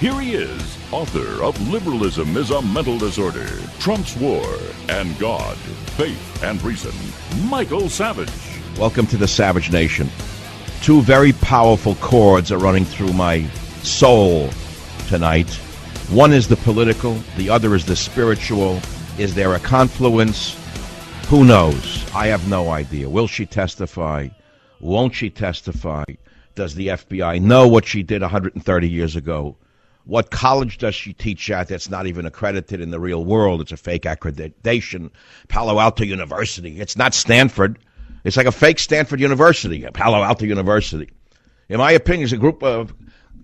Here he is, author of Liberalism is a Mental Disorder, Trump's War, and God, Faith, and Reason, Michael Savage. Welcome to the Savage Nation. Two very powerful chords are running through my soul tonight. One is the political, the other is the spiritual. Is there a confluence? Who knows? I have no idea. Will she testify? Won't she testify? Does the FBI know what she did 130 years ago? What college does she teach at that's not even accredited in the real world? It's a fake accreditation. Palo Alto University. It's not Stanford. It's like a fake Stanford University, Palo Alto University. In my opinion, it's a group of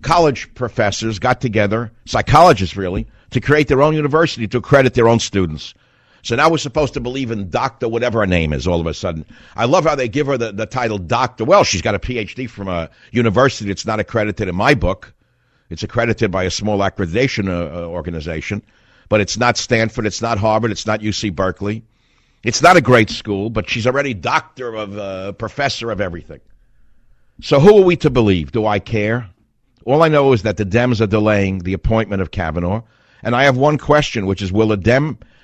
college professors got together, psychologists really, to create their own university to accredit their own students. So now we're supposed to believe in Dr. whatever her name is all of a sudden. I love how they give her the title Doctor. Well, she's got a PhD from a university that's not accredited in my book. It's accredited by a small accreditation organization, but it's not Stanford, it's not Harvard, it's not UC Berkeley. It's not a great school, but she's already doctor of professor of everything. So who are we to believe? Do I care? All I know is that the Dems are delaying the appointment of Kavanaugh, and I have one question, which is will the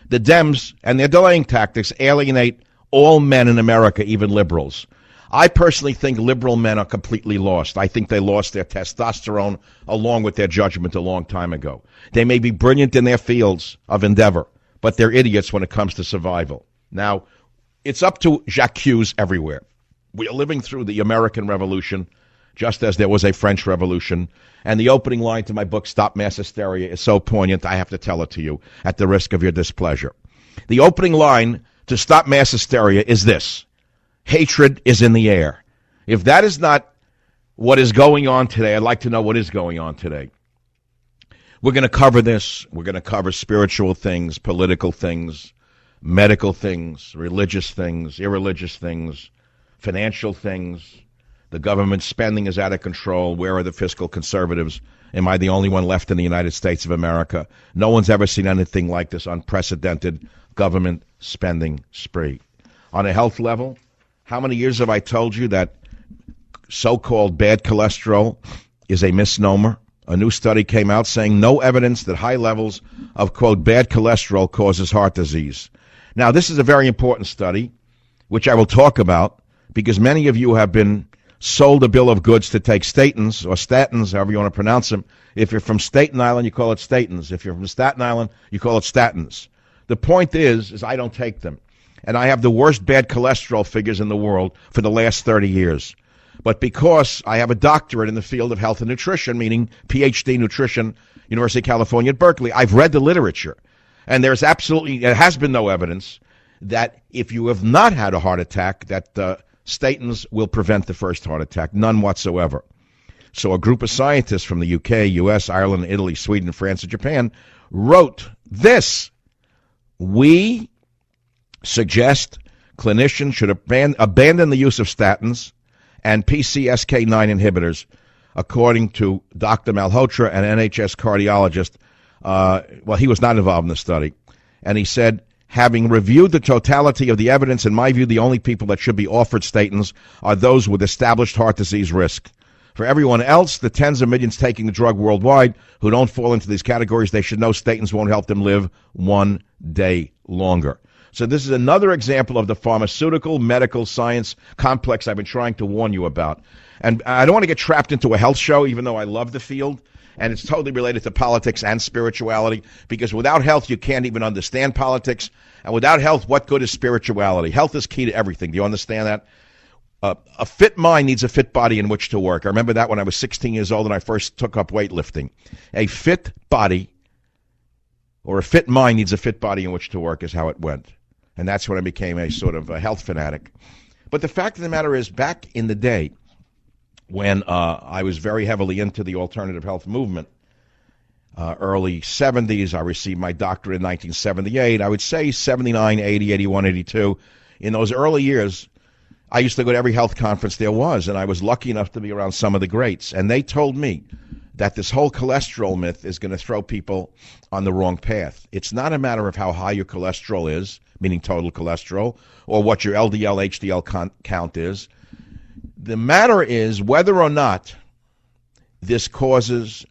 Dems and their delaying tactics alienate all men in America, even liberals? I personally think liberal men are completely lost. I think they lost their testosterone along with their judgment a long time ago. They may be brilliant in their fields of endeavor, but they're idiots when it comes to survival. Now, it's up to j'accuse everywhere. We are living through the American Revolution, just as there was a French Revolution. And the opening line to my book, Stop Mass Hysteria, is so poignant, I have to tell it to you at the risk of your displeasure. The opening line to Stop Mass Hysteria is this: hatred is in the air. If that is not what is going on today, I'd like to know what is going on today. We're going to cover this. We're going to cover spiritual things, political things, medical things, religious things, irreligious things, financial things. The government spending is out of control. Where are the fiscal conservatives? Am I the only one left in the United States of America? No one's ever seen anything like this unprecedented government spending spree. On a health level, how many years have I told you that so-called bad cholesterol is a misnomer? A new study came out saying no evidence that high levels of, quote, bad cholesterol causes heart disease. Now, this is a very important study, which I will talk about, because many of you have been sold a bill of goods to take statins, or statins, however you want to pronounce them. If you're from Staten Island, you call it statins. If you're from Staten Island, you call it statins. The point is I don't take them. And I have the worst bad cholesterol figures in the world for the last 30 years. But because I have a doctorate in the field of health and nutrition, meaning PhD nutrition, University of California at Berkeley, I've read the literature. And there has been no evidence that if you have not had a heart attack, that statins will prevent the first heart attack. None whatsoever. So a group of scientists from the UK, US, Ireland, Italy, Sweden, France, and Japan wrote this: we suggest clinicians should abandon the use of statins and PCSK9 inhibitors, according to Dr. Malhotra, an NHS cardiologist. Well, he was not involved in the study. And he said, having reviewed the totality of the evidence, in my view, the only people that should be offered statins are those with established heart disease risk. For everyone else, the tens of millions taking the drug worldwide who don't fall into these categories, they should know statins won't help them live one day longer. So this is another example of the pharmaceutical, medical science complex I've been trying to warn you about. And I don't want to get trapped into a health show, even though I love the field. And it's totally related to politics and spirituality, because without health, you can't even understand politics. And without health, what good is spirituality? Health is key to everything. Do you understand that? A fit mind needs a fit body in which to work. I remember that when I was 16 years old and I first took up weightlifting. A fit body or a fit mind needs a fit body in which to work is how it went. And that's when I became a sort of a health fanatic. But the fact of the matter is, back in the day, when I was very heavily into the alternative health movement, early 70s, I received my doctorate in 1978. I would say 79, 80, 81, 82. In those early years, I used to go to every health conference there was, and I was lucky enough to be around some of the greats. And they told me that this whole cholesterol myth is going to throw people on the wrong path. It's not a matter of how high your cholesterol is, meaning total cholesterol, or what your LDL, HDL count is. The matter is whether or not this causes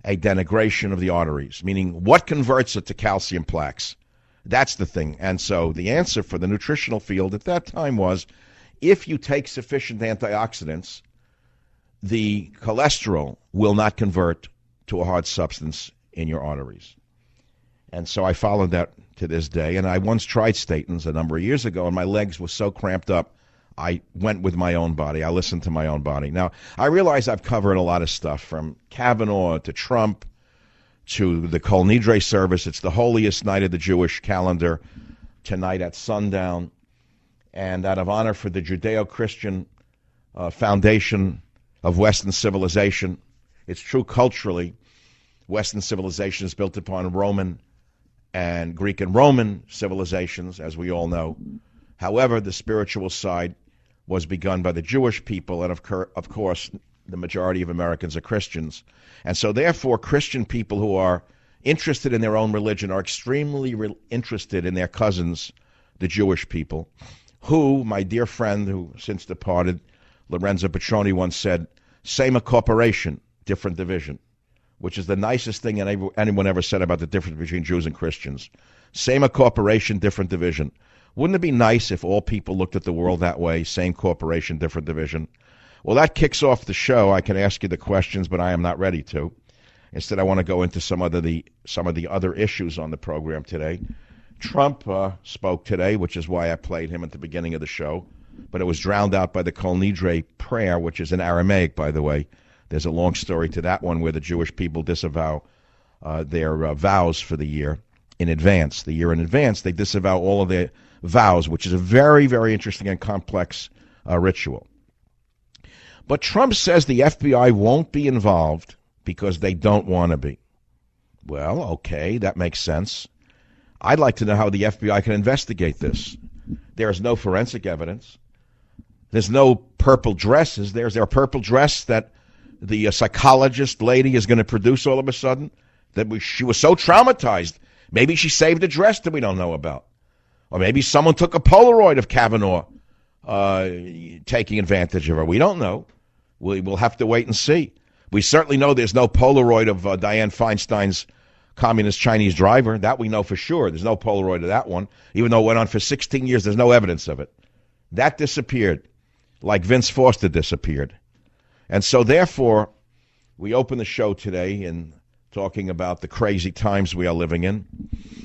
a denigration of the arteries, meaning what converts it to calcium plaques? That's the thing. And so the answer for the nutritional field at that time was, if you take sufficient antioxidants, the cholesterol will not convert to a hard substance in your arteries. And so I followed that to this day. And I once tried statins a number of years ago, and my legs were so cramped up, I went with my own body. I listened to my own body. Now, I realize I've covered a lot of stuff, from Kavanaugh to Trump to the Kol Nidre service. It's the holiest night of the Jewish calendar, tonight at sundown. And out of honor for the Judeo-Christian foundation of Western civilization, it's true culturally, Western civilization is built upon Roman and Greek and Roman civilizations, as we all know. However, the spiritual side was begun by the Jewish people, and of course, the majority of Americans are Christians. And so therefore, Christian people who are interested in their own religion are extremely interested in their cousins, the Jewish people, who, my dear friend who since departed, Lorenzo Petroni, once said, same a corporation, different division, which is the nicest thing anyone ever said about the difference between Jews and Christians. Same a corporation, different division. Wouldn't it be nice if all people looked at the world that way, same corporation, different division? Well, that kicks off the show. I can ask you the questions, but I am not ready to. Instead, I want to go into some of the other issues on the program today. Trump spoke today, which is why I played him at the beginning of the show, but it was drowned out by the Kol Nidre prayer, which is in Aramaic, by the way. There's a long story to that one where the Jewish people disavow their vows for the year in advance. The year in advance, they disavow all of their vows, which is a very, very interesting and complex ritual. But Trump says the FBI won't be involved because they don't want to be. Well, okay, that makes sense. I'd like to know how the FBI can investigate this. There is no forensic evidence. There's no purple dress. Is there a purple dress that the psychologist lady is going to produce all of a sudden? She was so traumatized. Maybe she saved a dress that we don't know about. Or maybe someone took a Polaroid of Kavanaugh taking advantage of her. We don't know. We'll have to wait and see. We certainly know there's no Polaroid of Dianne Feinstein's communist Chinese driver. That we know for sure. There's no Polaroid of that one. Even though it went on for 16 years, there's no evidence of it. That disappeared, like Vince Foster disappeared. And so therefore, we open the show today in talking about the crazy times we are living in.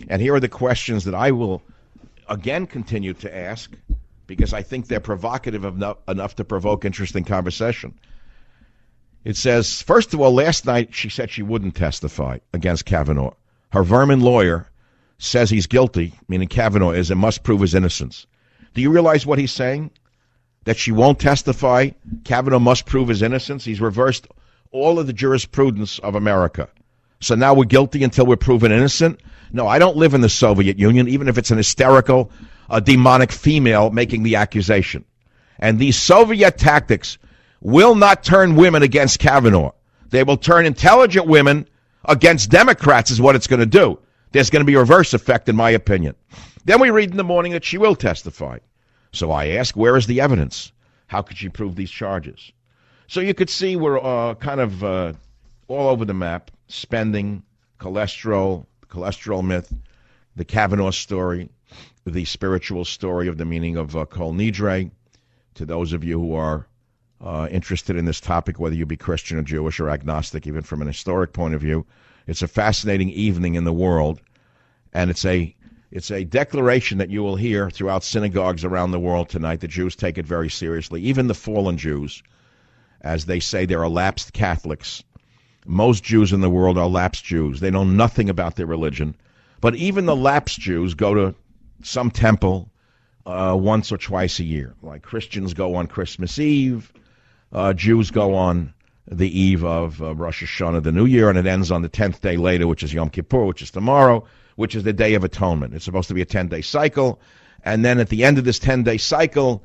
And here are the questions that I will again continue to ask, because I think they're provocative enough to provoke interesting conversation. It says, first of all, last night she said she wouldn't testify against Kavanaugh. Her vermin lawyer says he's guilty, meaning Kavanaugh is, and must prove his innocence. Do you realize what he's saying? That she won't testify? Kavanaugh must prove his innocence? He's reversed all of the jurisprudence of America. So now we're guilty until we're proven innocent? No, I don't live in the Soviet Union, even if it's an hysterical, demonic female making the accusation. And these Soviet tactics will not turn women against Kavanaugh. They will turn intelligent women against Democrats is what it's going to do. There's going to be a reverse effect, in my opinion. Then we read in the morning that she will testify. So I ask, where is the evidence? How could she prove these charges? So you could see we're kind of all over the map. Spending, cholesterol myth, the Kavanaugh story, the spiritual story of the meaning of Kol Nidre. To those of you who are interested in this topic, whether you be Christian or Jewish or agnostic, even from an historic point of view, it's a fascinating evening in the world, and it's a declaration that you will hear throughout synagogues around the world tonight. The Jews take it very seriously, even the fallen Jews. As they say, there are lapsed Catholics. Most Jews in the world are lapsed Jews. They know nothing about their religion. But even the lapsed Jews go to some temple once or twice a year. Like Christians go on Christmas Eve. Jews go on the eve of Rosh Hashanah, the New Year, and it ends on the 10th day later, which is Yom Kippur, which is tomorrow, which is the Day of Atonement. It's supposed to be a 10-day cycle. And then at the end of this 10-day cycle,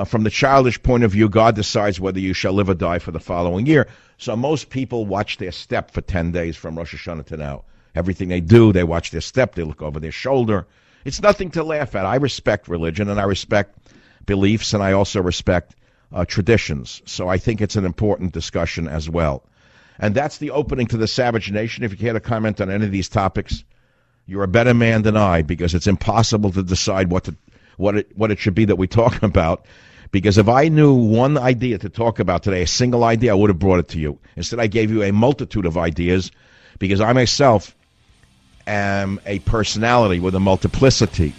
from the childish point of view, God decides whether you shall live or die for the following year. So most people watch their step for 10 days from Rosh Hashanah to now. Everything they do, they watch their step, they look over their shoulder. It's nothing to laugh at. I respect religion, and I respect beliefs, and I also respect traditions. So I think it's an important discussion as well. And that's the opening to the Savage Nation. If you care to comment on any of these topics, you're a better man than I, because it's impossible to decide what it should be that we talk about. Because if I knew one idea to talk about today, a single idea, I would have brought it to you. Instead, I gave you a multitude of ideas, because I myself am a personality with a multiplicity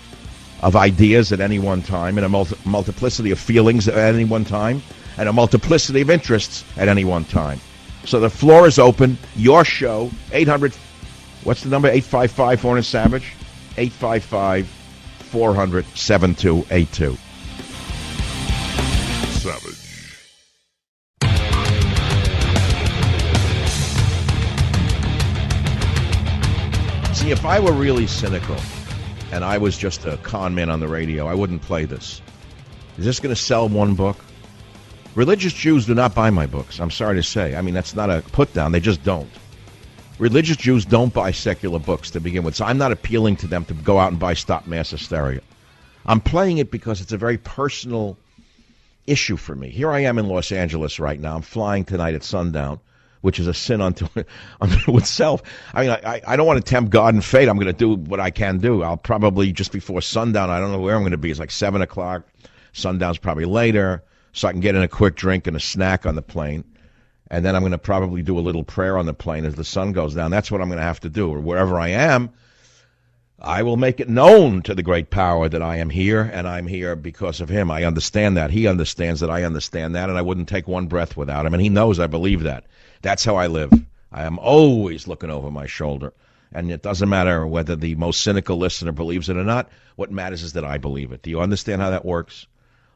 of ideas at any one time, and a multiplicity of feelings at any one time, and a multiplicity of interests at any one time. So the floor is open. Your show, 800, what's the number? 855-400-SAVAGE? 855-400-7282. Savage. See, if I were really cynical and I was just a con man on the radio, I wouldn't play this. Is this going to sell one book? Religious Jews do not buy my books. I'm sorry to say. I mean, that's not a put down. They just don't. Religious Jews don't buy secular books to begin with, so I'm not appealing to them to go out and buy Stop Mass Hysteria. I'm playing it because it's a very personal issue for me. Here I am in Los Angeles right now. I'm flying tonight at sundown, which is a sin unto itself. I mean, I don't want to tempt God and fate. I'm going to do what I can do. I'll probably, just before sundown, I don't know where I'm going to be. It's like 7 o'clock. Sundown's probably later, so I can get in a quick drink and a snack on the plane. And then I'm going to probably do a little prayer on the plane as the sun goes down. That's what I'm going to have to do. Or wherever I am, I will make it known to the great power that I am here, and I'm here because of him. I understand that. He understands that I understand that, and I wouldn't take one breath without him. And he knows I believe that. That's how I live. I am always looking over my shoulder. And it doesn't matter whether the most cynical listener believes it or not. What matters is that I believe it. Do you understand how that works?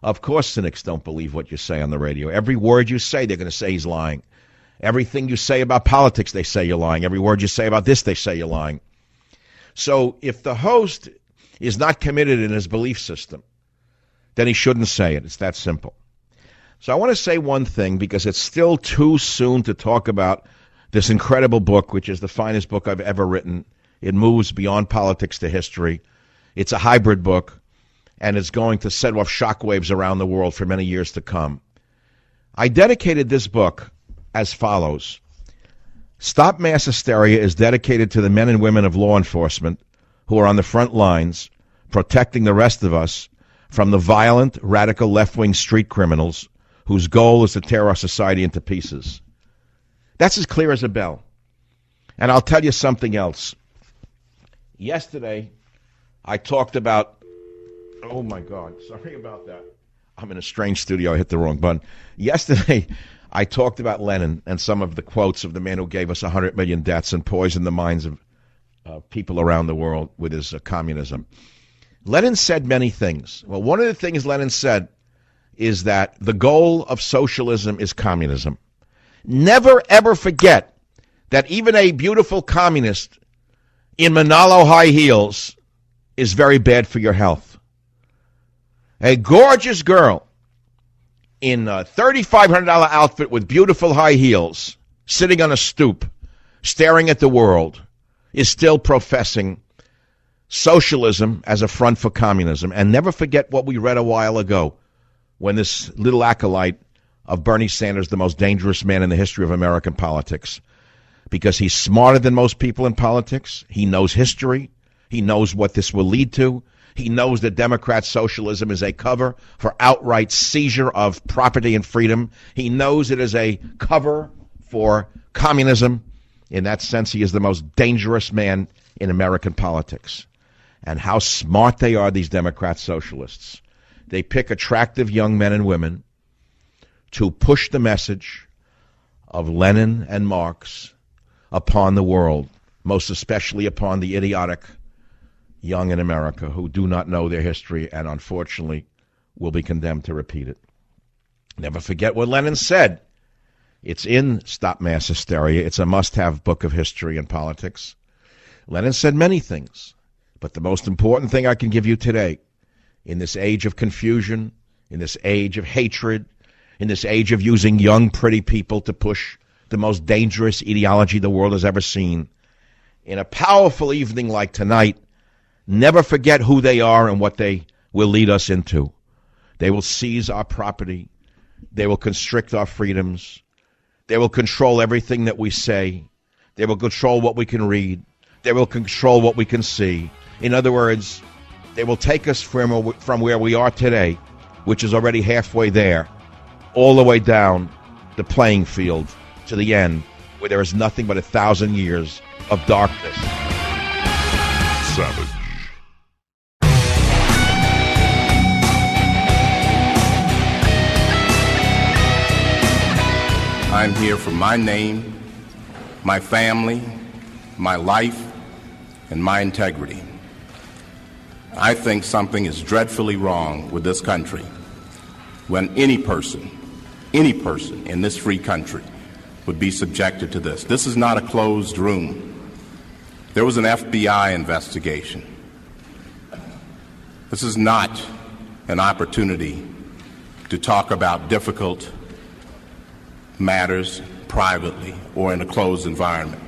Of course cynics don't believe what you say on the radio. Every word you say, they're going to say he's lying. Everything you say about politics, they say you're lying. Every word you say about this, they say you're lying. So if the host is not committed in his belief system, then he shouldn't say it. It's that simple. So I want to say one thing, because it's still too soon to talk about this incredible book, which is the finest book I've ever written. It moves beyond politics to history. It's a hybrid book, and it's going to set off shockwaves around the world for many years to come. I dedicated this book as follows. Stop Mass Hysteria is dedicated to the men and women of law enforcement who are on the front lines protecting the rest of us from the violent, radical left-wing street criminals whose goal is to tear our society into pieces. That's as clear as a bell. And I'll tell you something else. Yesterday, I talked about... Oh, my God. Sorry about that. I'm in a strange studio. I hit the wrong button. Yesterday, I talked about Lenin and some of the quotes of the man who gave us 100 million deaths and poisoned the minds of people around the world with his communism. Lenin said many things. Well, one of the things Lenin said is that the goal of socialism is communism. Never, ever forget that even a beautiful communist in Manalo high heels is very bad for your health. A gorgeous girl in a $3,500 outfit with beautiful high heels, sitting on a stoop, staring at the world, is still professing socialism as a front for communism. And never forget what we read a while ago when this little acolyte of Bernie Sanders, the most dangerous man in the history of American politics, because he's smarter than most people in politics. He knows history. He knows what this will lead to. He knows that Democrat socialism is a cover for outright seizure of property and freedom. He knows it is a cover for communism. In that sense, he is the most dangerous man in American politics. And how smart they are, these Democrat socialists. They pick attractive young men and women to push the message of Lenin and Marx upon the world, most especially upon the idiotic young in America who do not know their history and unfortunately will be condemned to repeat it. Never forget what Lenin said. It's in Stop Mass Hysteria. It's a must-have book of history and politics. Lenin said many things, but the most important thing I can give you today, in this age of confusion, in this age of hatred, in this age of using young, pretty people to push the most dangerous ideology the world has ever seen, in a powerful evening like tonight, never forget who they are and what they will lead us into. They will seize our property. They will constrict our freedoms. They will control everything that we say. They will control what we can read. They will control what we can see. In other words, they will take us from where we are today, which is already halfway there, all the way down the playing field to the end, where there is nothing but 1,000 years of darkness. Savage. I'm here for my name, my family, my life, and my integrity. I think something is dreadfully wrong with this country when any person in this free country would be subjected to this. This is not a closed room. There was an FBI investigation. This is not an opportunity to talk about difficult matters privately or in a closed environment.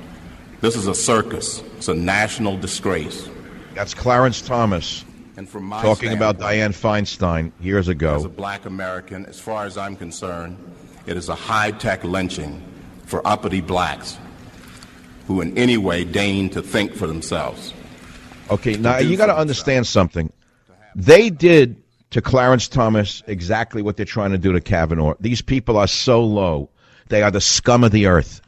This is a circus. It's a national disgrace. That's Clarence Thomas And from my talking about standpoint, Dianne Feinstein years as a ago. black American, as far as I'm concerned, it is a high-tech lynching for uppity blacks who in any way deign to think for themselves. Okay, now do you got to for understand something. They did to Clarence Thomas exactly what they're trying to do to Kavanaugh. These people are so low. They are the scum of the earth.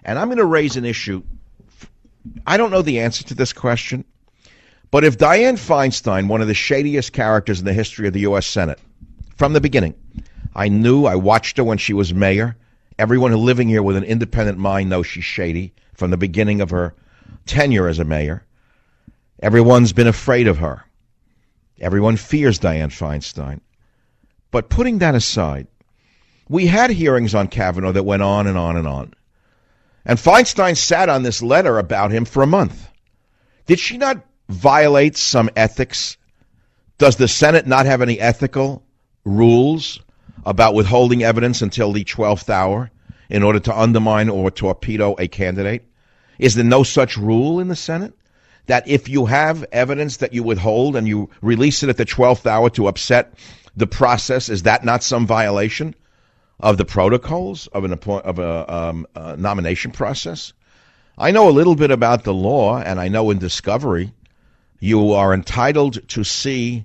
And I'm going to raise an issue. I don't know the answer to this question, but if Dianne Feinstein, one of the shadiest characters in the history of the U.S. Senate, from the beginning, I watched her when she was mayor. Everyone living here with an independent mind knows she's shady from the beginning of her tenure as a mayor. Everyone's been afraid of her. Everyone fears Dianne Feinstein. But putting that aside, we had hearings on Kavanaugh that went on and on and on. And Feinstein sat on this letter about him for a month. Did she not violate some ethics? Does the Senate not have any ethical rules about withholding evidence until the 12th hour in order to undermine or torpedo a candidate? Is there no such rule in the Senate? That if you have evidence that you withhold and you release it at the 12th hour to upset the process, is that not some violation of the protocols of a nomination process? I know a little bit about the law, and I know in discovery you are entitled to see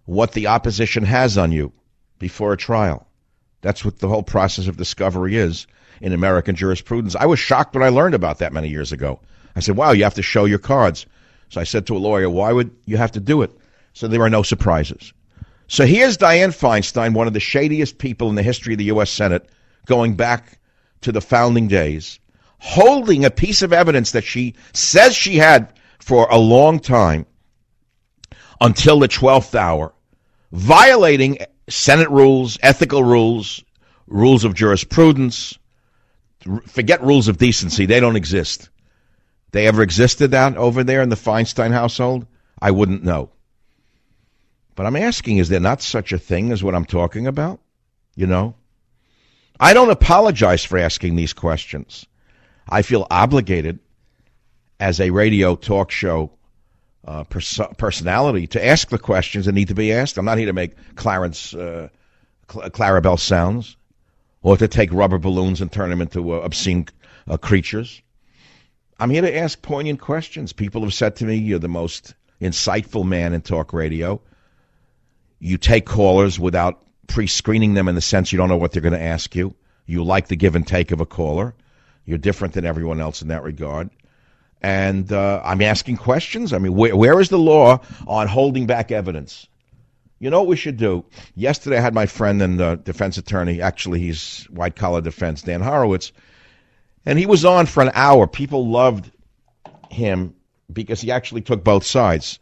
what the opposition has on you before a trial. That's what the whole process of discovery is in American jurisprudence. I was shocked when I learned about that many years ago. I said, wow, you have to show your cards. So I said to a lawyer, why would you have to do it? So there are no surprises. So here's Dianne Feinstein, one of the shadiest people in the history of the U.S. Senate, going back to the founding days, holding a piece of evidence that she says she had for a long time until the 12th hour, violating Senate rules, ethical rules, rules of jurisprudence. Forget rules of decency. They don't exist. They ever existed out over there in the Feinstein household? I wouldn't know. But I'm asking, is there not such a thing as what I'm talking about? You know? I don't apologize for asking these questions. I feel obligated as a radio talk show personality to ask the questions that need to be asked. I'm not here to make Clarabelle sounds or to take rubber balloons and turn them into obscene creatures. I'm here to ask poignant questions. People have said to me, you're the most insightful man in talk radio. You take callers without pre-screening them in the sense you don't know what they're going to ask you. You like the give and take of a caller. You're different than everyone else in that regard. And I'm asking questions. I mean, where is the law on holding back evidence? You know what we should do? Yesterday I had my friend and defense attorney, actually he's white-collar defense, Dan Horowitz, and he was on for an hour. People loved him because he actually took both sides.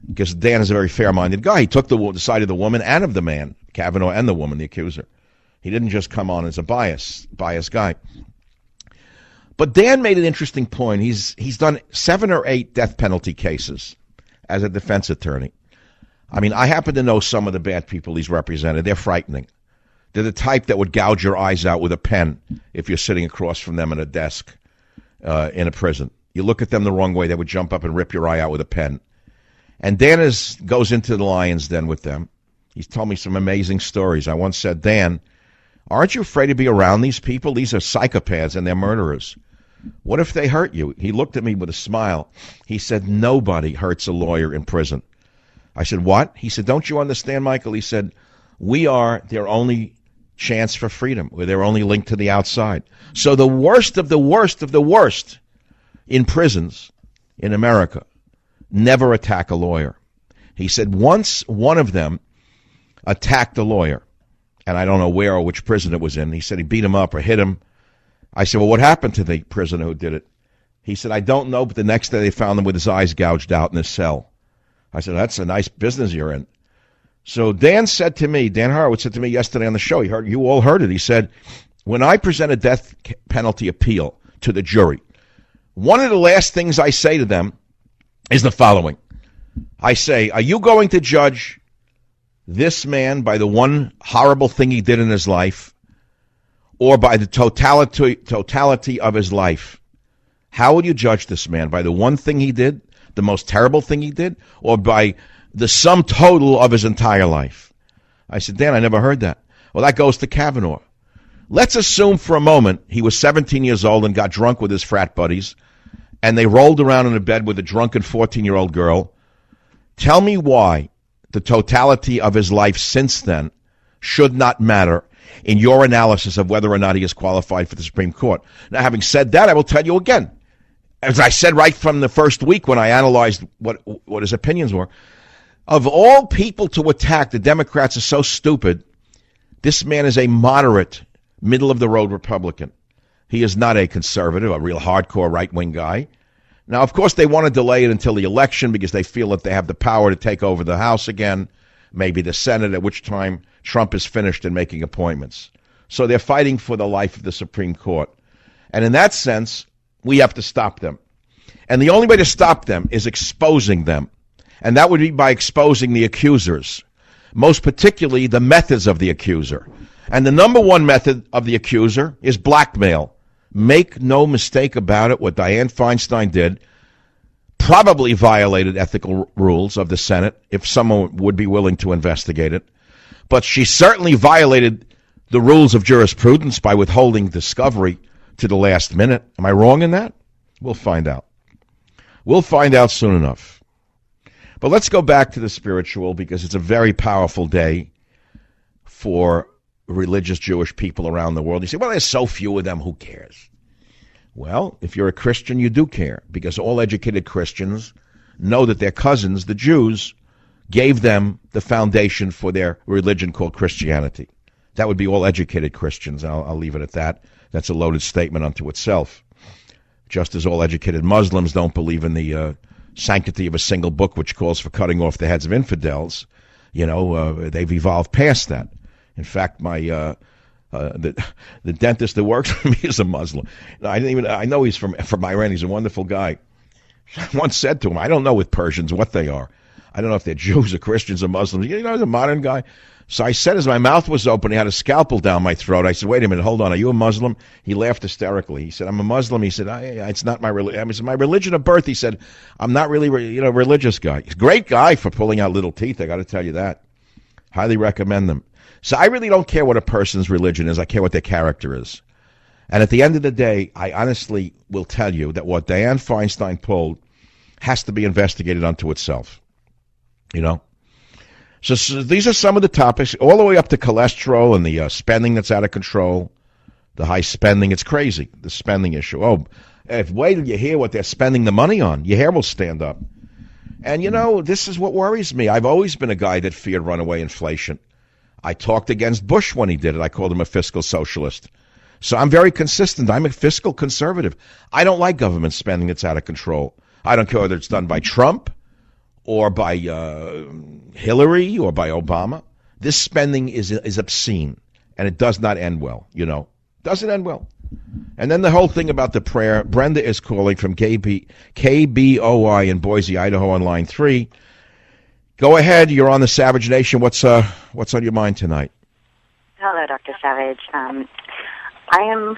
Because Dan is a very fair-minded guy. He took the side of the woman and of the man, Kavanaugh and the woman, the accuser. He didn't just come on as a biased guy. But Dan made an interesting point. He's done 7 or 8 death penalty cases as a defense attorney. I mean, I happen to know some of the bad people he's represented. They're frightening. They're the type that would gouge your eyes out with a pen if you're sitting across from them at a desk in a prison. You look at them the wrong way, they would jump up and rip your eye out with a pen. And Dan goes into the lion's den with them. He's told me some amazing stories. I once said, Dan, Aren't you afraid to be around these people? These are psychopaths and they're murderers. What if they hurt you? He looked at me with a smile. He said, nobody hurts a lawyer in prison. I said, what? He said, don't you understand, Michael? He said, we are their only chance for freedom. We're their only link to the outside. So the worst of the worst of the worst in prisons in America never attack a lawyer. He said once one of them attacked a lawyer, and I don't know where or which prison it was in. He said he beat him up or hit him. I said, well, what happened to the prisoner who did it? He said, I don't know, but the next day they found him with his eyes gouged out in his cell. I said, that's a nice business you're in. So Dan Horowitz said to me yesterday on the show, you all heard it. He said, when I present a death penalty appeal to the jury, one of the last things I say to them is the following. I say, are you going to judge this man by the one horrible thing he did in his life or by the totality of his life? How would you judge this man? By the one thing he did, the most terrible thing he did, or by the sum total of his entire life? I said, Dan, I never heard that. Well, that goes to Kavanaugh. Let's assume for a moment he was 17 years old and got drunk with his frat buddies, and they rolled around in a bed with a drunken 14-year-old girl. Tell me why the totality of his life since then should not matter in your analysis of whether or not he is qualified for the Supreme Court. Now, having said that, I will tell you again, as I said right from the first week when I analyzed what his opinions were, of all people to attack, the Democrats are so stupid. This man is a moderate, middle-of-the-road Republican. He is not a conservative, a real hardcore right-wing guy. Now, of course, they want to delay it until the election because they feel that they have the power to take over the House again, maybe the Senate, at which time Trump is finished in making appointments. So they're fighting for the life of the Supreme Court. And in that sense, we have to stop them. And the only way to stop them is exposing them. And that would be by exposing the accusers, most particularly the methods of the accuser. And the number one method of the accuser is blackmail. Make no mistake about it, what Dianne Feinstein did probably violated ethical rules of the Senate, if someone would be willing to investigate it. But she certainly violated the rules of jurisprudence by withholding discovery to the last minute. Am I wrong in that? We'll find out. We'll find out soon enough. But let's go back to the spiritual, because it's a very powerful day for religious Jewish people around the world. You say, well, there's so few of them, who cares? Well, if you're a Christian, you do care, because all educated Christians know that their cousins, the Jews, gave them the foundation for their religion called Christianity. That would be all educated Christians. I'll leave it at that. That's a loaded statement unto itself. Just as all educated Muslims don't believe in the sanctity of a single book which calls for cutting off the heads of infidels, they've evolved past that. In fact, the dentist that works for me is a Muslim. I know he's from Iran. He's a wonderful guy. I once said to him, I don't know with Persians what they are. I don't know if they're Jews or Christians or Muslims. He's a modern guy. So I said, as my mouth was open, he had a scalpel down my throat. I said, wait a minute, hold on. Are you a Muslim? He laughed hysterically. He said, I'm a Muslim. He said, it's not my religion. I said, my religion of birth. He said, I'm not really a religious guy. He's a great guy for pulling out little teeth. I got to tell you that. Highly recommend them. So I really don't care what a person's religion is. I care what their character is. And at the end of the day, I honestly will tell you that what Dianne Feinstein pulled has to be investigated unto itself. So these are some of the topics, all the way up to cholesterol and the spending that's out of control, the high spending. It's crazy, the spending issue. Wait till you hear what they're spending the money on. Your hair will stand up. And, this is what worries me. I've always been a guy that feared runaway inflation. I talked against Bush when he did it. I called him a fiscal socialist. So I'm very consistent. I'm a fiscal conservative. I don't like government spending that's out of control. I don't care whether it's done by Trump or by Hillary or by Obama. This spending is obscene, and it does not end well, Doesn't end well. And then the whole thing about the prayer. Brenda is calling from KBOI in Boise, Idaho on line 3. Go ahead. You're on the Savage Nation. What's on your mind tonight? Hello, Dr. Savage. I am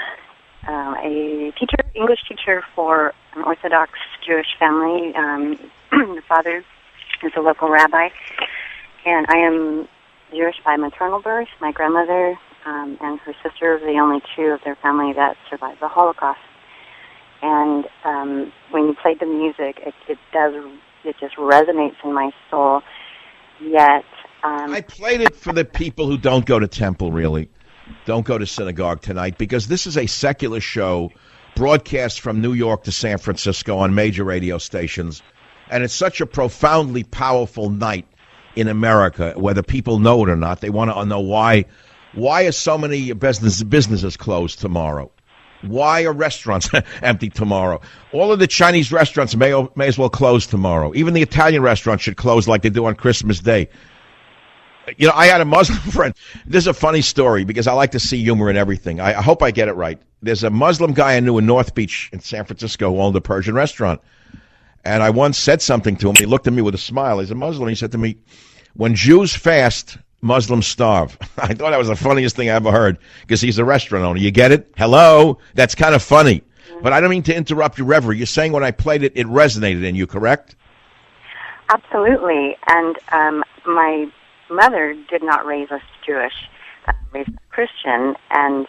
a teacher, English teacher for an Orthodox Jewish family. The father is a local rabbi, and I am Jewish by maternal birth. My grandmother and her sister are the only two of their family that survived the Holocaust. And when you played the music, it just resonates in my soul. Yet I played it for the people who don't go to temple, really, don't go to synagogue tonight, because this is a secular show broadcast from New York to San Francisco on major radio stations, and it's such a profoundly powerful night in America, whether people know it or not. They want to know why are so many businesses closed tomorrow? Why are restaurants empty tomorrow? All of the Chinese restaurants may as well close tomorrow. Even the Italian restaurants should close like they do on Christmas Day. You know, I had a Muslim friend. This is a funny story because I like to see humor in everything. I hope I get it right. There's a Muslim guy I knew in North Beach in San Francisco who owned a Persian restaurant. And I once said something to him. He looked at me with a smile. He's a Muslim. He said to me, when Jews fast, Muslims starve. I thought that was the funniest thing I ever heard because he's a restaurant owner. You get it? Hello? That's kind of funny. But I don't mean to interrupt your reverie. You're saying when I played it, it resonated in you, correct? Absolutely. And my mother did not raise us Jewish, raised us Christian. And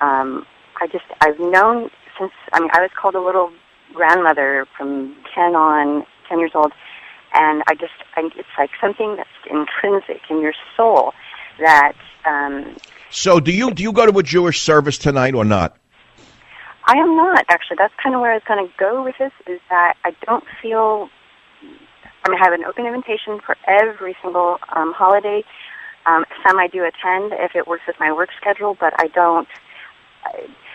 I've known since, I was called a little grandmother from 10 years old. And it's like something that's intrinsic in your soul that... So do you go to a Jewish service tonight or not? I am not, actually. That's kind of where I was going to go with this, is that I don't feel... I have an open invitation for every single holiday. Some I do attend if it works with my work schedule, but I don't...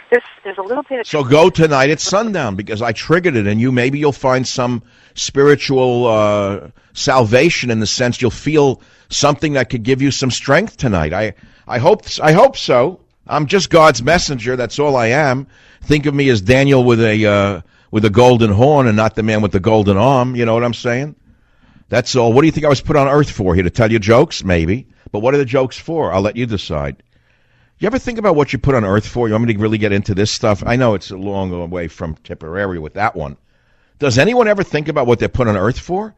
There's a little bit of... So go tonight at sundown, because I triggered it, and maybe you'll find some spiritual salvation in the sense you'll feel something that could give you some strength tonight. I hope so. I'm just God's messenger. That's all I am. Think of me as Daniel with a golden horn and not the man with the golden arm. You know what I'm saying? That's all. What do you think I was put on earth for? Here to tell you jokes? Maybe. But what are the jokes for? I'll let you decide. You ever think about what you put on earth for? You want me to really get into this stuff? I know it's a long way from Tipperary with that one. Does anyone ever think about what they're put on earth for?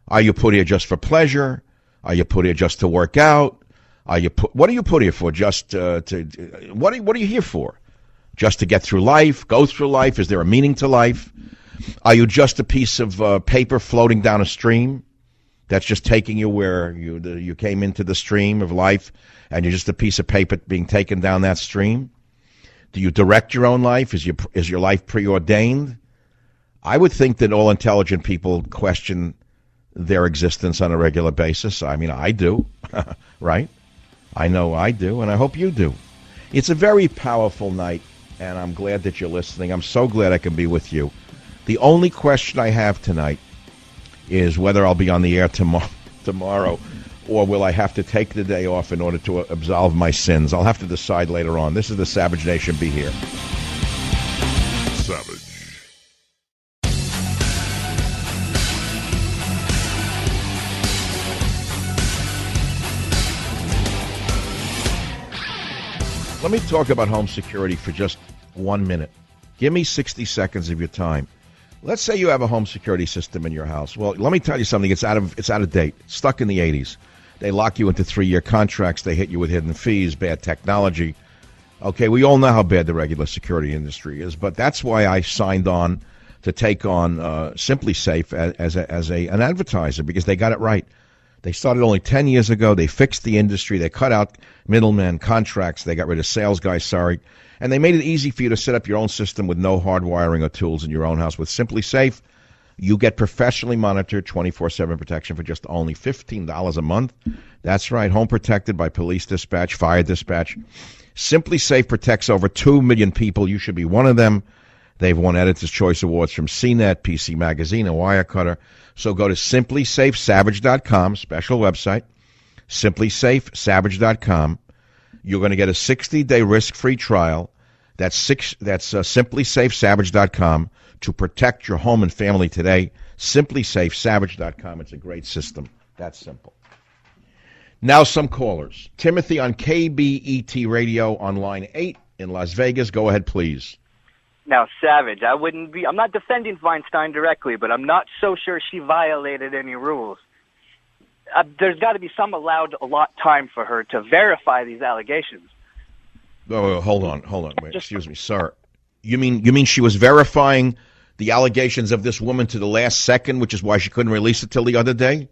Are you put here just for pleasure? Are you put here just to work out? What are you put here for? Just what are you here for? Just to get through life? Go through life? Is there a meaning to life? Are you just a piece of paper floating down a stream that's just taking you where you came into the stream of life, and you're just a piece of paper being taken down that stream? Do you direct your own life? Is your life preordained? I would think that all intelligent people question their existence on a regular basis. I do, right? I know I do, and I hope you do. It's a very powerful night, and I'm glad that you're listening. I'm so glad I can be with you. The only question I have tonight is whether I'll be on the air tomorrow, or will I have to take the day off in order to absolve my sins? I'll have to decide later on. This is the Savage Nation. Be here. Savage. Let me talk about home security for just 1 minute. Give me 60 seconds of your time. Let's say you have a home security system in your house. Well, let me tell you something. It's out of date. Stuck in the 80s. They lock you into 3-year contracts. They hit you with hidden fees, bad technology. Okay, we all know how bad the regular security industry is, but that's why I signed on to take on Simply Safe as an advertiser, because they got it right. They started only 10 years ago. They fixed the industry. They cut out middlemen, contracts. They got rid of sales guys, and they made it easy for you to set up your own system with no hard wiring or tools in your own house. With Simply Safe, you get professionally monitored 24/7 protection for just only $15 a month. That's right, home protected by police dispatch, fire dispatch. Simply Safe protects over 2 million people. You should be one of them. They've won Editor's Choice Awards from CNET, PC Magazine, and Wirecutter. So go to simplysafesavage.com, special website, simplysafesavage.com. You're going to get a 60-day risk-free trial. That's simplysafesavage.com to protect your home and family today. Simplysafesavage.com. It's a great system. That's simple. Now some callers. Timothy on KBET Radio on line 8 in Las Vegas. Go ahead, please. Now, Savage, I'm not defending Feinstein directly, but I'm not so sure she violated any rules. There's got to be some allowed time for her to verify these allegations. Oh, hold on. Wait, excuse me, sir. You mean she was verifying the allegations of this woman to the last second, which is why she couldn't release it till the other day?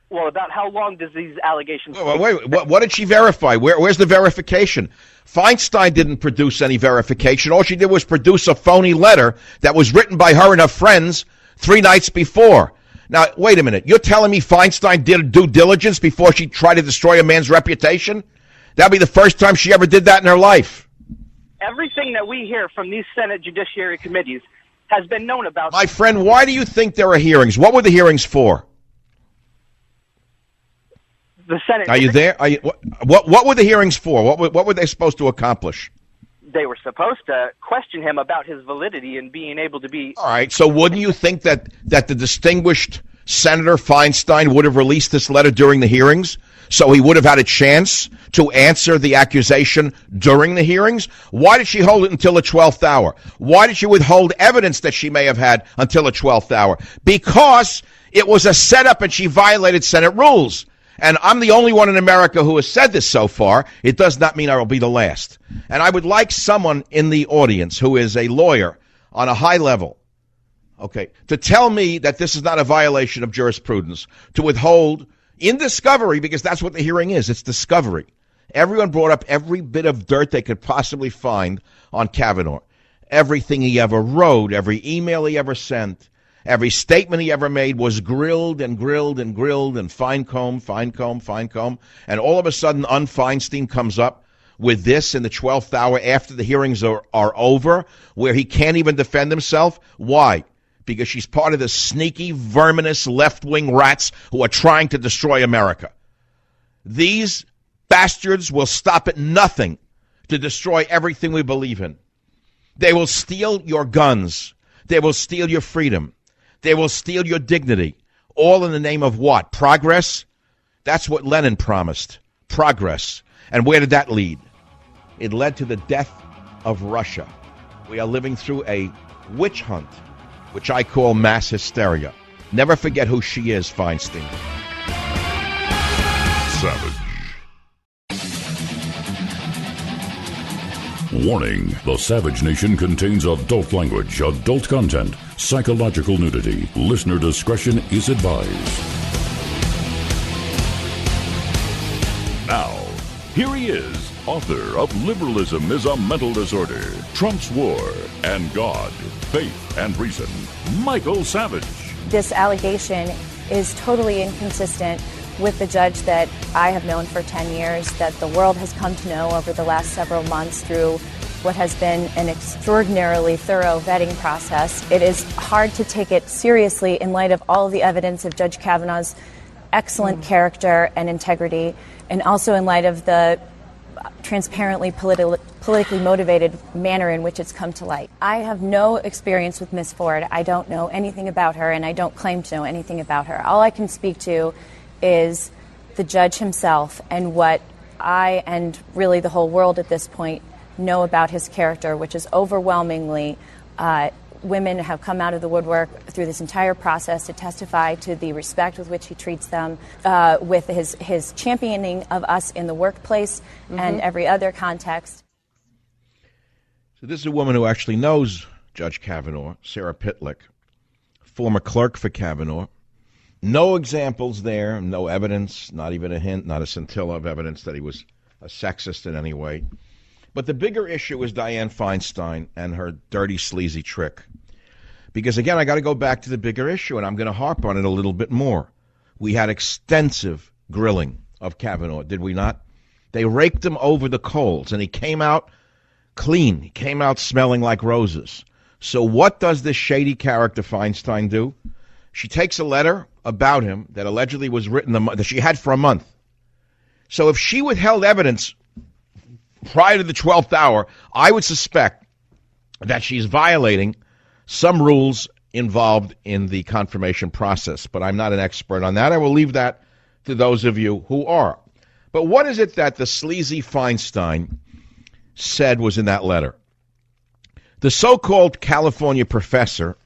Well, about how long does these allegations Wait, what did she verify? Where's the verification? Feinstein didn't produce any verification. All she did was produce a phony letter that was written by her and her friends 3 nights before. Now, wait a minute. You're telling me Feinstein did due diligence before she tried to destroy a man's reputation? That'd be the first time she ever did that in her life. Everything that we hear from these Senate Judiciary Committees has been known about. My friend, why do you think there are hearings? What were the hearings for? The Senate. Are you there? What were the hearings for? What were they supposed to accomplish? They were supposed to question him about his validity and being able to be. All right. So wouldn't you think that the distinguished Senator Feinstein would have released this letter during the hearings, so he would have had a chance to answer the accusation during the hearings? Why did she hold it until the 12th hour? Why did she withhold evidence that she may have had until the 12th hour? Because it was a setup and she violated Senate rules. And I'm the only one in America who has said this so far. It does not mean I will be the last. And I would like someone in the audience who is a lawyer on a high level, okay, to tell me that this is not a violation of jurisprudence, to withhold in discovery, because that's what the hearing is. It's discovery. Everyone brought up every bit of dirt they could possibly find on Kavanaugh. Everything he ever wrote, every email he ever sent, every statement he ever made was grilled and grilled and grilled and fine-comb. And all of a sudden, Feinstein comes up with this in the 12th hour after the hearings are over, where he can't even defend himself. Why? Because she's part of the sneaky, verminous left-wing rats who are trying to destroy America. These bastards will stop at nothing to destroy everything we believe in. They will steal your guns. They will steal your freedom. They will steal your dignity, all in the name of what? Progress? That's what Lenin promised, progress. And where did that lead? It led to the death of Russia. We are living through a witch hunt, which I call mass hysteria. Never forget who she is, Feinstein. Savage. Warning: the Savage Nation contains adult language, adult content, psychological nudity. Listener discretion is advised. Now, here he is, author of Liberalism is a Mental Disorder, Trump's War, and God, Faith, and Reason, Michael Savage. This allegation is totally inconsistent with the judge that I have known for 10 years, that the world has come to know over the last several months through what has been an extraordinarily thorough vetting process. It is hard to take it seriously in light of all the evidence of Judge Kavanaugh's excellent character and integrity, and also in light of the transparently politically motivated manner in which it's come to light. I have no experience with Ms. Ford. I don't know anything about her, and I don't claim to know anything about her. All I can speak to is the judge himself and what I and really the whole world at this point know about his character, which is overwhelmingly women have come out of the woodwork through this entire process to testify to the respect with which he treats them, with his championing of us in the workplace and every other context. So this is a woman who actually knows Judge Kavanaugh, Sarah Pitlick, former clerk for Kavanaugh. No examples there, no evidence, not even a hint, not a scintilla of evidence that he was a sexist in any way. But the bigger issue is Dianne Feinstein and her dirty, sleazy trick. Because, again, I got to go back to the bigger issue, and I'm going to harp on it a little bit more. We had extensive grilling of Kavanaugh, did we not? They raked him over the coals, and he came out clean. He came out smelling like roses. So what does this shady character Feinstein do? She takes a letter about him that allegedly was written that she had for a month. So if she withheld evidence prior to the 12th hour, I would suspect that she's violating some rules involved in the confirmation process. But I'm not an expert on that. I will leave that to those of you who are. But what is it that the sleazy Feinstein said was in that letter? The so-called California professor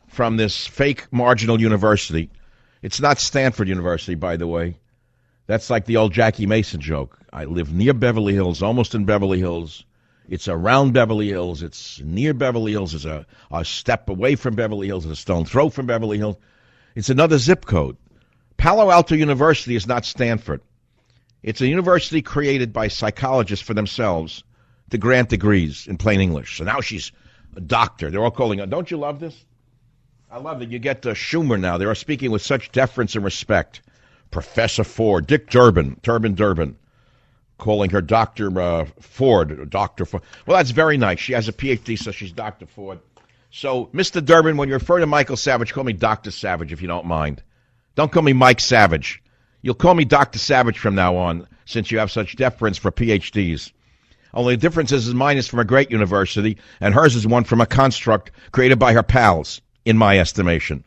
from this fake marginal university, it's not Stanford University, by the way. That's like the old Jackie Mason joke. I live near Beverly Hills, almost in Beverly Hills. It's around Beverly Hills. It's near Beverly Hills. It's a step away from Beverly Hills. It's a stone throw from Beverly Hills. It's another zip code. Palo Alto University is not Stanford. It's a university created by psychologists for themselves to grant degrees in plain English. So now she's a doctor. They're all calling her. Don't you love this? I love that you get Schumer now. They are speaking with such deference and respect. Professor Ford, Dick Durbin, calling her Dr. Ford, Dr. Ford. Well, that's very nice. She has a PhD, so she's Dr. Ford. So, Mr. Durbin, when you refer to Michael Savage, call me Dr. Savage, if you don't mind. Don't call me Mike Savage. You'll call me Dr. Savage from now on, since you have such deference for PhDs. Only the difference is mine is from a great university, and hers is one from a construct created by her pals, in my estimation.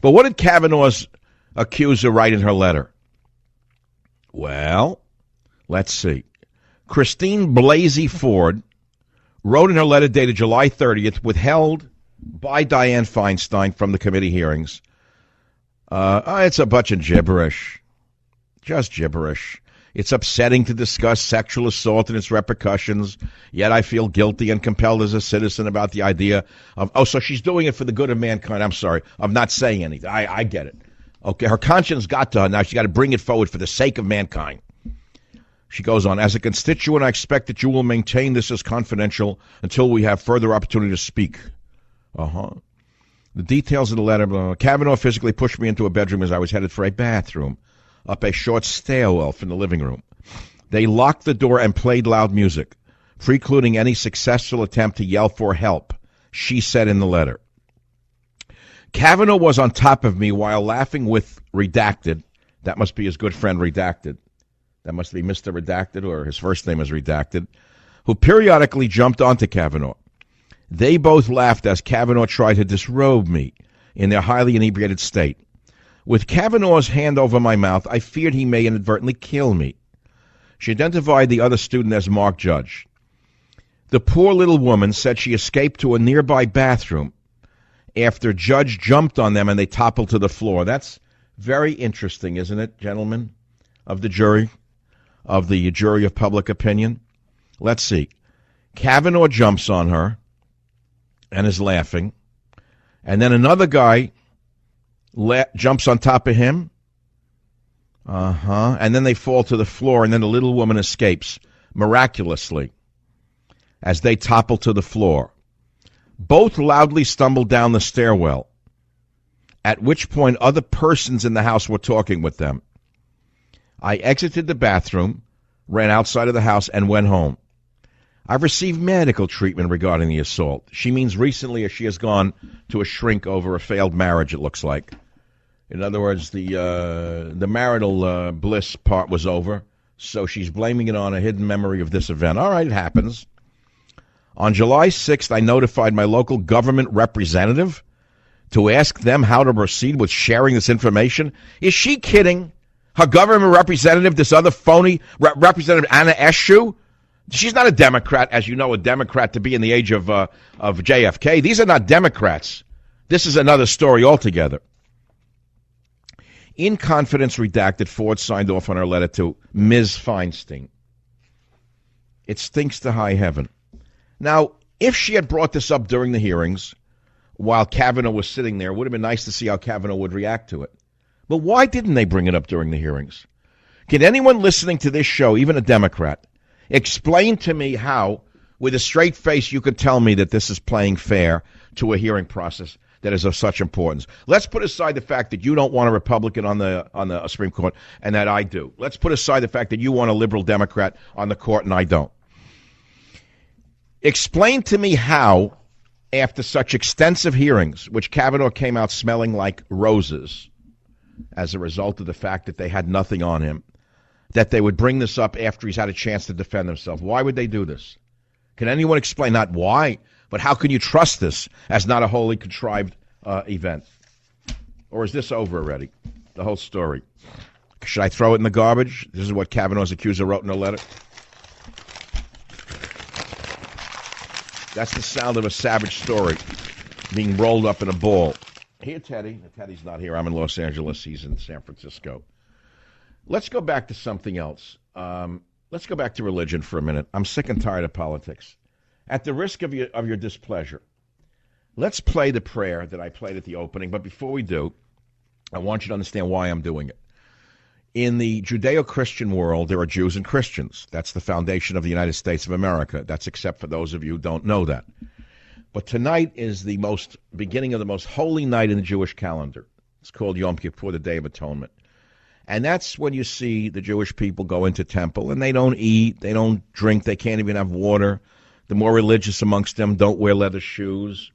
But what did Kavanaugh's accuser write in her letter? Well, let's see. Christine Blasey Ford wrote in her letter dated July 30th, withheld by Dianne Feinstein from the committee hearings. It's a bunch of gibberish. Just gibberish. It's upsetting to discuss sexual assault and its repercussions, yet I feel guilty and compelled as a citizen about the idea of, so she's doing it for the good of mankind. I'm sorry. I'm not saying anything. I get it. Okay, her conscience got to her. Now she's got to bring it forward for the sake of mankind. She goes on, as a constituent, I expect that you will maintain this as confidential until we have further opportunity to speak. The details of the letter, Kavanaugh physically pushed me into a bedroom as I was headed for a bathroom, up a short stairwell from the living room. They locked the door and played loud music, precluding any successful attempt to yell for help, she said in the letter. Kavanaugh was on top of me while laughing with Redacted. That must be his good friend Redacted. That must be Mr. Redacted, or his first name is Redacted, who periodically jumped onto Kavanaugh. They both laughed as Kavanaugh tried to disrobe me in their highly inebriated state. With Kavanaugh's hand over my mouth, I feared he may inadvertently kill me. She identified the other student as Mark Judge. The poor little woman said she escaped to a nearby bathroom after Judge jumped on them and they toppled to the floor. That's very interesting, isn't it, gentlemen of the jury of public opinion? Let's see. Kavanaugh jumps on her and is laughing. And then another guy jumps on top of him. And then they fall to the floor, and then the little woman escapes miraculously as they topple to the floor. Both loudly stumbled down the stairwell, at which point other persons in the house were talking with them. I exited the bathroom, ran outside of the house, and went home. I've received medical treatment regarding the assault. She means recently, as she has gone to a shrink over a failed marriage, it looks like. In other words, the marital bliss part was over, so she's blaming it on a hidden memory of this event. All right, it happens. On July 6th, I notified my local government representative to ask them how to proceed with sharing this information. Is she kidding? Her government representative, this other phony Representative Anna Eshoo? She's not a Democrat, as you know, a Democrat to be in the age of JFK. These are not Democrats. This is another story altogether. In confidence redacted, Ford signed off on her letter to Ms. Feinstein. It stinks to high heaven. Now, if she had brought this up during the hearings, while Kavanaugh was sitting there, it would have been nice to see how Kavanaugh would react to it. But why didn't they bring it up during the hearings? Can anyone listening to this show, even a Democrat, explain to me how, with a straight face, you could tell me that this is playing fair to a hearing process that is of such importance? Let's put aside the fact that you don't want a Republican on the Supreme Court and that I do. Let's put aside the fact that you want a liberal Democrat on the court and I don't. Explain to me how, after such extensive hearings, which Kavanaugh came out smelling like roses as a result of the fact that they had nothing on him, that they would bring this up after he's had a chance to defend himself. Why would they do this? Can anyone explain, not why, but how can you trust this as not a wholly contrived event? Or is this over already, the whole story? Should I throw it in the garbage? This is what Kavanaugh's accuser wrote in her letter. That's the sound of a savage story being rolled up in a ball. Here, Teddy. Teddy's not here. I'm in Los Angeles. He's in San Francisco. Let's go back to something else. let's go back to religion for a minute. I'm sick and tired of politics. At the risk of your displeasure, let's play the prayer that I played at the opening. But before we do, I want you to understand why I'm doing it. In the Judeo-Christian world, there are Jews and Christians. That's the foundation of the United States of America. That's except for those of you who don't know that. But tonight is the beginning of the most holy night in the Jewish calendar. It's called Yom Kippur, the Day of Atonement. And that's when you see the Jewish people go into temple, and they don't eat, they don't drink, they can't even have water. The more religious amongst them don't wear leather shoes.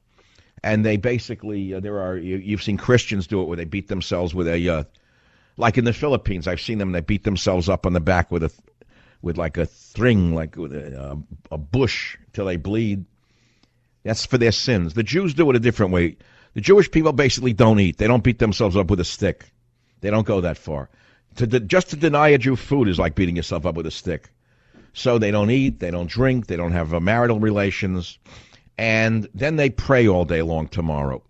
And they basically, you've seen Christians do it where they beat themselves with like in the Philippines, I've seen them, they beat themselves up on the back with like a string, like with a bush till they bleed. That's for their sins. The Jews do it a different way. The Jewish people basically don't eat. They don't beat themselves up with a stick. They don't go that far. Just to deny a Jew food is like beating yourself up with a stick. So they don't eat, they don't drink, they don't have marital relations, and then they pray all day long tomorrow.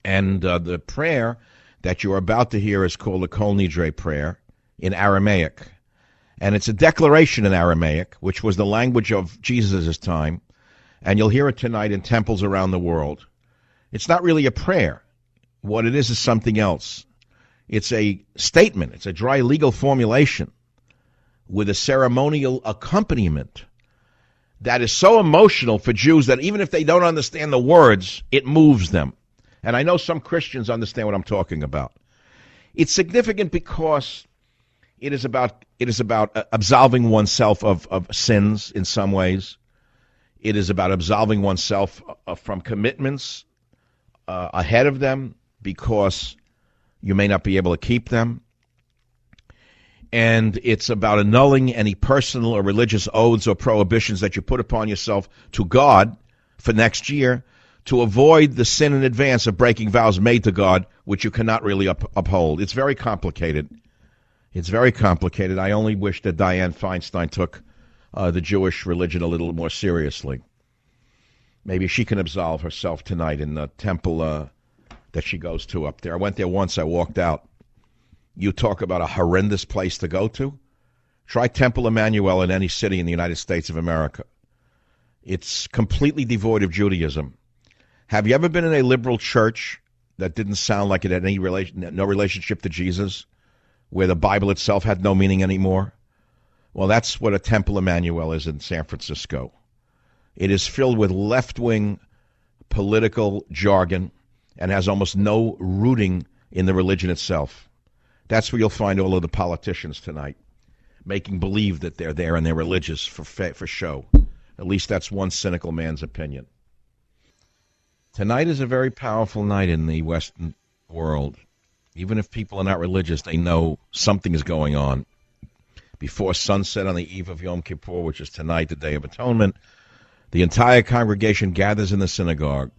And the prayer that you're about to hear is called the Kol Nidre prayer in Aramaic. And it's a declaration in Aramaic, which was the language of Jesus' time. And you'll hear it tonight in temples around the world. It's not really a prayer. What it is something else. It's a statement. It's a dry legal formulation with a ceremonial accompaniment that is so emotional for Jews that even if they don't understand the words, it moves them. And I know some Christians understand what I'm talking about. It's significant because it is about absolving oneself of sins in some ways. It is about absolving oneself from commitments ahead of them because you may not be able to keep them. And it's about annulling any personal or religious oaths or prohibitions that you put upon yourself to God for next year to avoid the sin in advance of breaking vows made to God, which you cannot really uphold. It's very complicated. It's very complicated. I only wish that Dianne Feinstein took the Jewish religion a little more seriously. Maybe she can absolve herself tonight in the temple that she goes to up there. I went there once. I walked out. You talk about a horrendous place to go to? Try Temple Emmanuel in any city in the United States of America. It's completely devoid of Judaism. Have you ever been in a liberal church that didn't sound like it had no relationship to Jesus, where the Bible itself had no meaning anymore? Well, that's what a Temple Emmanuel is in San Francisco. It is filled with left-wing political jargon and has almost no rooting in the religion itself. That's where you'll find all of the politicians tonight, making believe that they're there and they're religious for show. At least that's one cynical man's opinion. Tonight is a very powerful night in the Western world. Even if people are not religious, they know something is going on. Before sunset on the eve of Yom Kippur, which is tonight, the Day of Atonement, the entire congregation gathers in the synagogue.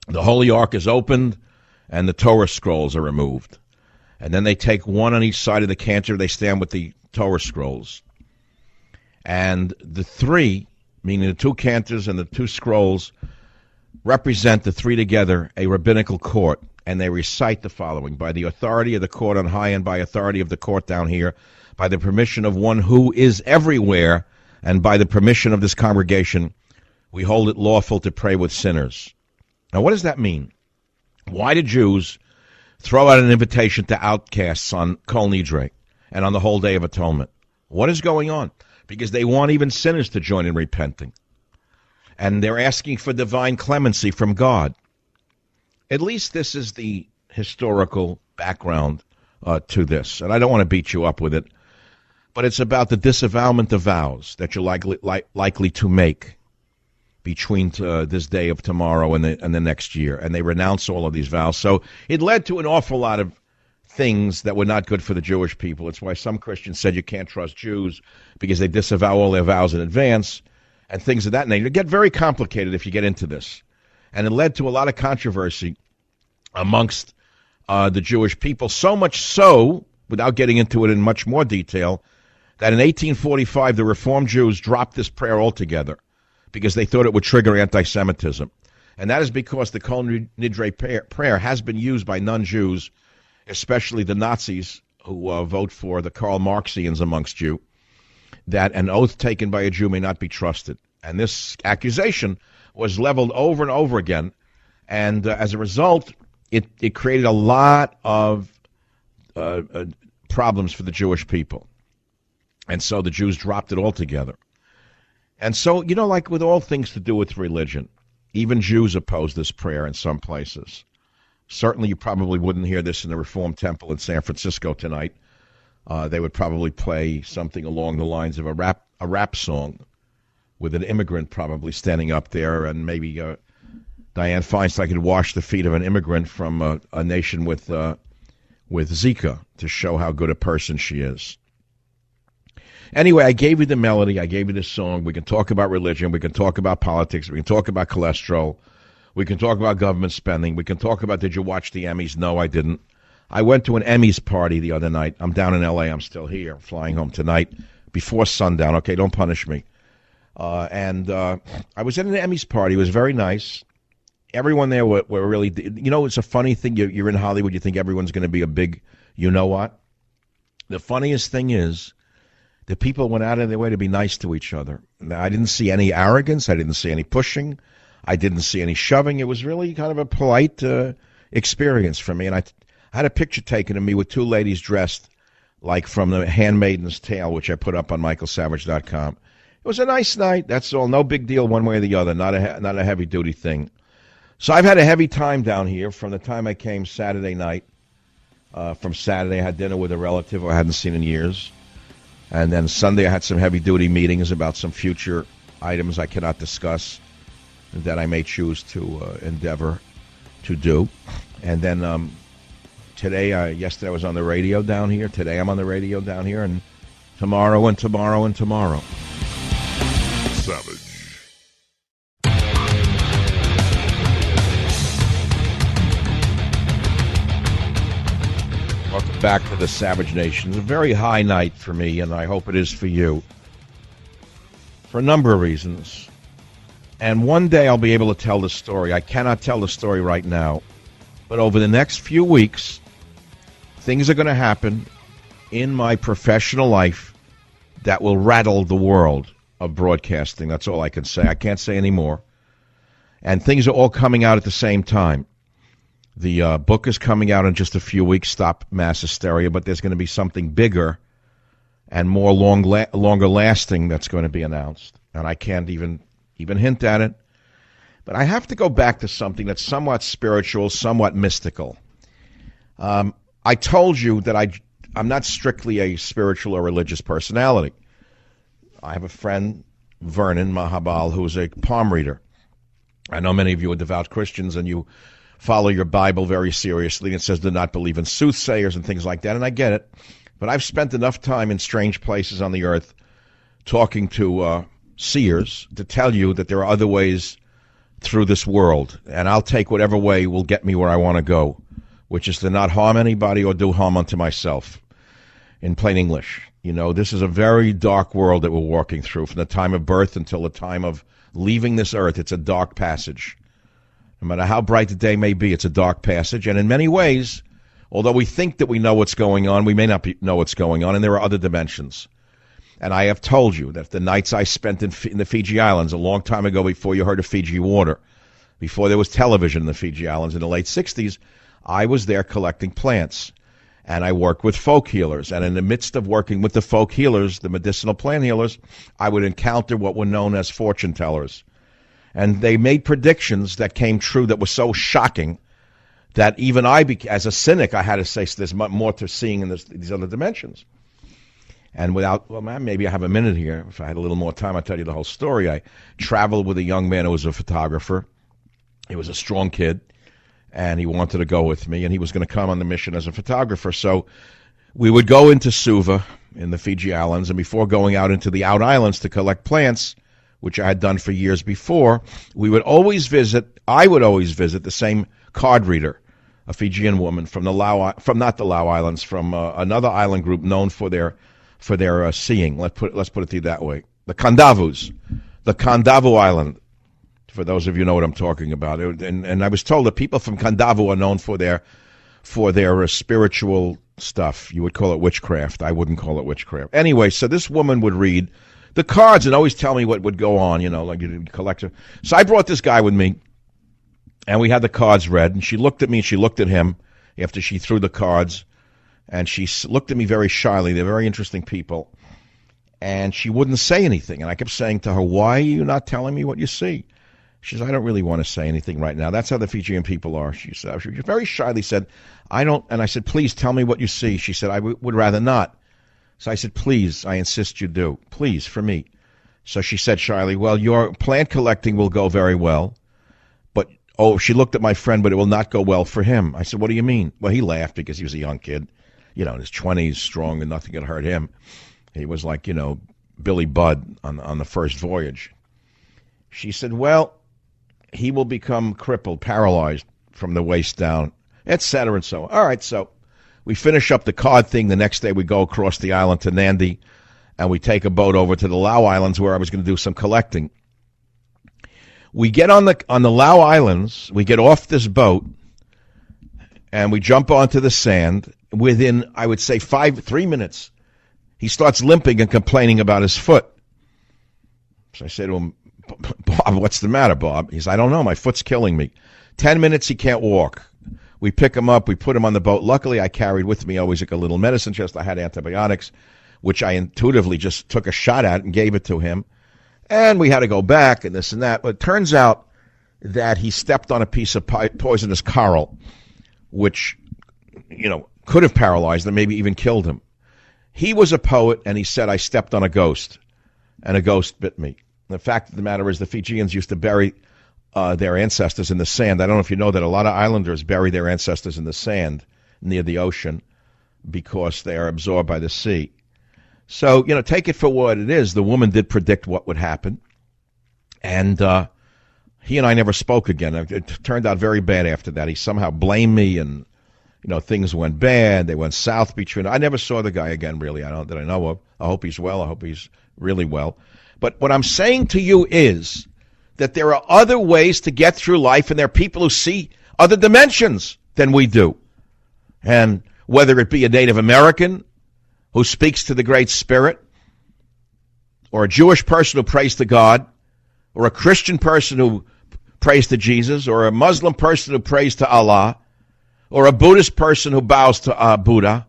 The Holy Ark is opened, and the Torah scrolls are removed. And then they take one on each side of the cantor. They stand with the Torah scrolls. And the three, meaning the two cantors and the two scrolls, represent the three together, a rabbinical court, and they recite the following: by the authority of the court on high and by authority of the court down here, by the permission of one who is everywhere, and by the permission of this congregation, we hold it lawful to pray with sinners. Now, what does that mean? Why do Jews throw out an invitation to outcasts on Kol Nidre and on the whole Day of Atonement? What is going on? Because they want even sinners to join in repenting. And they're asking for divine clemency from God. At least this is the historical background to this. And I don't want to beat you up with it, but it's about the disavowment of vows that you're likely to make between this day of tomorrow and the next year. And they renounce all of these vows. So it led to an awful lot of things that were not good for the Jewish people. It's why some Christians said you can't trust Jews because they disavow all their vows in advance and things of that nature. It get very complicated if you get into this. And it led to a lot of controversy amongst the Jewish people, so much so, without getting into it in much more detail, that in 1845 the Reformed Jews dropped this prayer altogether because they thought it would trigger anti-Semitism. And that is because the Kol Nidre prayer has been used by non-Jews, especially the Nazis who vote for the Karl Marxians amongst you, that an oath taken by a Jew may not be trusted. And this accusation was leveled over and over again. And as a result, it created a lot of problems for the Jewish people. And so the Jews dropped it altogether. And so, like with all things to do with religion, even Jews oppose this prayer in some places. Certainly you probably wouldn't hear this in the Reformed Temple in San Francisco tonight. They would probably play something along the lines of a rap song with an immigrant probably standing up there, and maybe Dianne Feinstein could wash the feet of an immigrant from a nation with Zika to show how good a person she is. Anyway, I gave you the melody. I gave you the song. We can talk about religion. We can talk about politics. We can talk about cholesterol. We can talk about government spending. We can talk about, did you watch the Emmys? No, I didn't. I went to an Emmys party the other night. I'm down in L.A. I'm still here. I'm flying home tonight before sundown. Okay, don't punish me. And I was at an Emmys party. It was very nice. Everyone there were really, it's a funny thing. You're in Hollywood. You think everyone's going to be a big, what? The funniest thing is, the people went out of their way to be nice to each other. I didn't see any arrogance. I didn't see any pushing. I didn't see any shoving. It was really kind of a polite experience for me. And I had a picture taken of me with two ladies dressed like from The Handmaid's Tale, which I put up on michaelsavage.com. It was a nice night. That's all. No big deal one way or the other. Not a heavy-duty thing. So I've had a heavy time down here from the time I came Saturday night. From Saturday, I had dinner with a relative I hadn't seen in years. And then Sunday I had some heavy-duty meetings about some future items I cannot discuss that I may choose to endeavor to do. And then yesterday I was on the radio down here. Today I'm on the radio down here. And tomorrow and tomorrow and tomorrow. Savage. Welcome back to the Savage Nation. It's a very high night for me, and I hope it is for you, for a number of reasons. And one day I'll be able to tell the story. I cannot tell the story right now, but over the next few weeks, things are going to happen in my professional life that will rattle the world of broadcasting. That's all I can say. I can't say any more. And things are all coming out at the same time. The book is coming out in just a few weeks, Stop Mass Hysteria, but there's going to be something bigger and more longer lasting that's going to be announced. And I can't even hint at it. But I have to go back to something that's somewhat spiritual, somewhat mystical. I told you that I'm not strictly a spiritual or religious personality. I have a friend, Vernon Mahabal, who's a palm reader. I know many of you are devout Christians and you follow your Bible very seriously. It says do not believe in soothsayers and things like that, and I get it. But I've spent enough time in strange places on the earth talking to seers to tell you that there are other ways through this world, and I'll take whatever way will get me where I want to go, which is to not harm anybody or do harm unto myself. In plain English, this is a very dark world that we're walking through. From the time of birth until the time of leaving this earth, it's a dark passage. No matter how bright the day may be, it's a dark passage. And in many ways, although we think that we know what's going on, we may not know what's going on, and there are other dimensions. And I have told you that the nights I spent in the Fiji Islands a long time ago, before you heard of Fiji Water, before there was television in the Fiji Islands in the late 60s, I was there collecting plants. And I worked with folk healers. And in the midst of working with the folk healers, the medicinal plant healers, I would encounter what were known as fortune tellers. And they made predictions that came true that were so shocking that even as a cynic, I had to say there's more to seeing in these other dimensions. And maybe I have a minute here. If I had a little more time, I'd tell you the whole story. I traveled with a young man who was a photographer. He was a strong kid, and he wanted to go with me, and he was going to come on the mission as a photographer. So we would go into Suva in the Fiji Islands, and before going out into the out islands to collect plants, which I had done for years before, I would always visit the same card reader, a Fijian woman from not the Lau Islands, from another island group known for their seeing. Let's put it to you that way. The Kandavus, the Kandavu Island. For those of you who know what I'm talking about, and I was told that people from Kandavu are known for for their spiritual stuff. You would call it witchcraft. I wouldn't call it witchcraft. Anyway, so this woman would read the cards and always tell me what would go on, like you collector. So I brought this guy with me, and we had the cards read, and she looked at me and she looked at him after she threw the cards, and she looked at me very shyly. They're very interesting people, and she wouldn't say anything. And I kept saying to her, why are you not telling me what you see? She said, I don't really want to say anything right now. That's how the Fijian people are. She said, she very shyly said, I don't, and I said, please tell me what you see. She said, I would rather not. So I said, please, I insist you do. Please, for me. So she said shyly, well, your plant collecting will go very well. But, she looked at my friend, but it will not go well for him. I said, what do you mean? Well, he laughed because he was a young kid, in his 20s, strong, and nothing could hurt him. He was like, Billy Budd on the first voyage. She said, well, he will become crippled, paralyzed from the waist down, etc. and so on. All right, so we finish up the card thing. The next day we go across the island to Nandi, and we take a boat over to the Lau Islands where I was going to do some collecting. We get on the Lau Islands, we get off this boat, and we jump onto the sand. Within, I would say, 3 minutes, he starts limping and complaining about his foot. So I say to him, Bob, what's the matter, Bob? He says, I don't know. My foot's killing me. 10 minutes, he can't walk. We pick him up. We put him on the boat. Luckily, I carried with me always like a little medicine chest. I had antibiotics, which I intuitively just took a shot at and gave it to him. And we had to go back and this and that. But it turns out that he stepped on a piece of poisonous coral, which, could have paralyzed him, maybe even killed him. He was a poet, and he said, I stepped on a ghost, and a ghost bit me. The fact of the matter is the Fijians used to bury their ancestors in the sand. I don't know if you know that a lot of islanders bury their ancestors in the sand near the ocean because they are absorbed by the sea. So, take it for what it is. The woman did predict what would happen, and he and I never spoke again. It turned out very bad after that. He somehow blamed me, and, things went bad. They went south between. I never saw the guy again, really. That I know of. I hope he's well. I hope he's really well. But what I'm saying to you is that there are other ways to get through life, and there are people who see other dimensions than we do. And whether it be a Native American who speaks to the Great Spirit, or a Jewish person who prays to God, or a Christian person who prays to Jesus, or a Muslim person who prays to Allah, or a Buddhist person who bows to Buddha,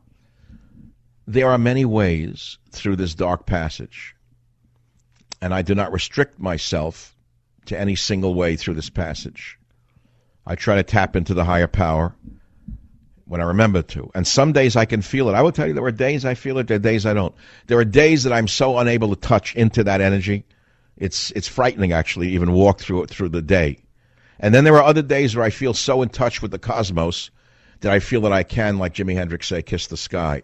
there are many ways through this dark passage. And I do not restrict myself to any single way through this passage. I try to tap into the higher power when I remember to. And some days I can feel it. I will tell you, there are days I feel it, there are days I don't. There are days that I'm so unable to touch into that energy. It's frightening, actually, even walk through it through the day. And then there are other days where I feel so in touch with the cosmos that I feel that I can, like Jimi Hendrix say, kiss the sky.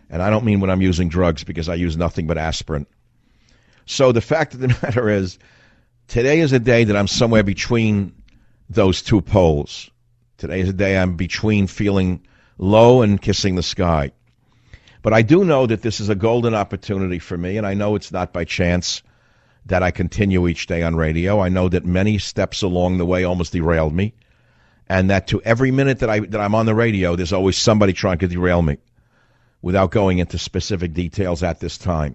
And I don't mean when I'm using drugs, because I use nothing but aspirin. So the fact of the matter is, today is a day that I'm somewhere between those two poles. Today is a day I'm between feeling low and kissing the sky. But I do know that this is a golden opportunity for me, and I know it's not by chance that I continue each day on radio. I know that many steps along the way almost derailed me, and that to every minute that I'm on the radio, there's always somebody trying to derail me, without going into specific details at this time.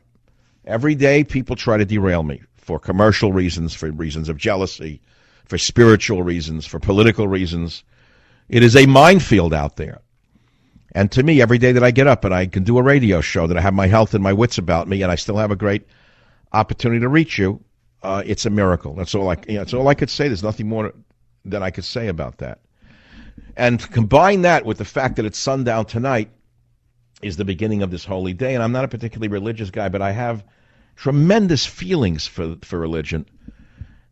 Every day, people try to derail me for commercial reasons, for reasons of jealousy, for spiritual reasons, for political reasons. It is a minefield out there. And to me, every day that I get up and I can do a radio show, that I have my health and my wits about me, and I still have a great opportunity to reach you, it's a miracle. That's all I could say. There's nothing more than I could say about that. And combine that with the fact that it's sundown tonight is the beginning of this holy day. And I'm not a particularly religious guy, but I have tremendous feelings for religion.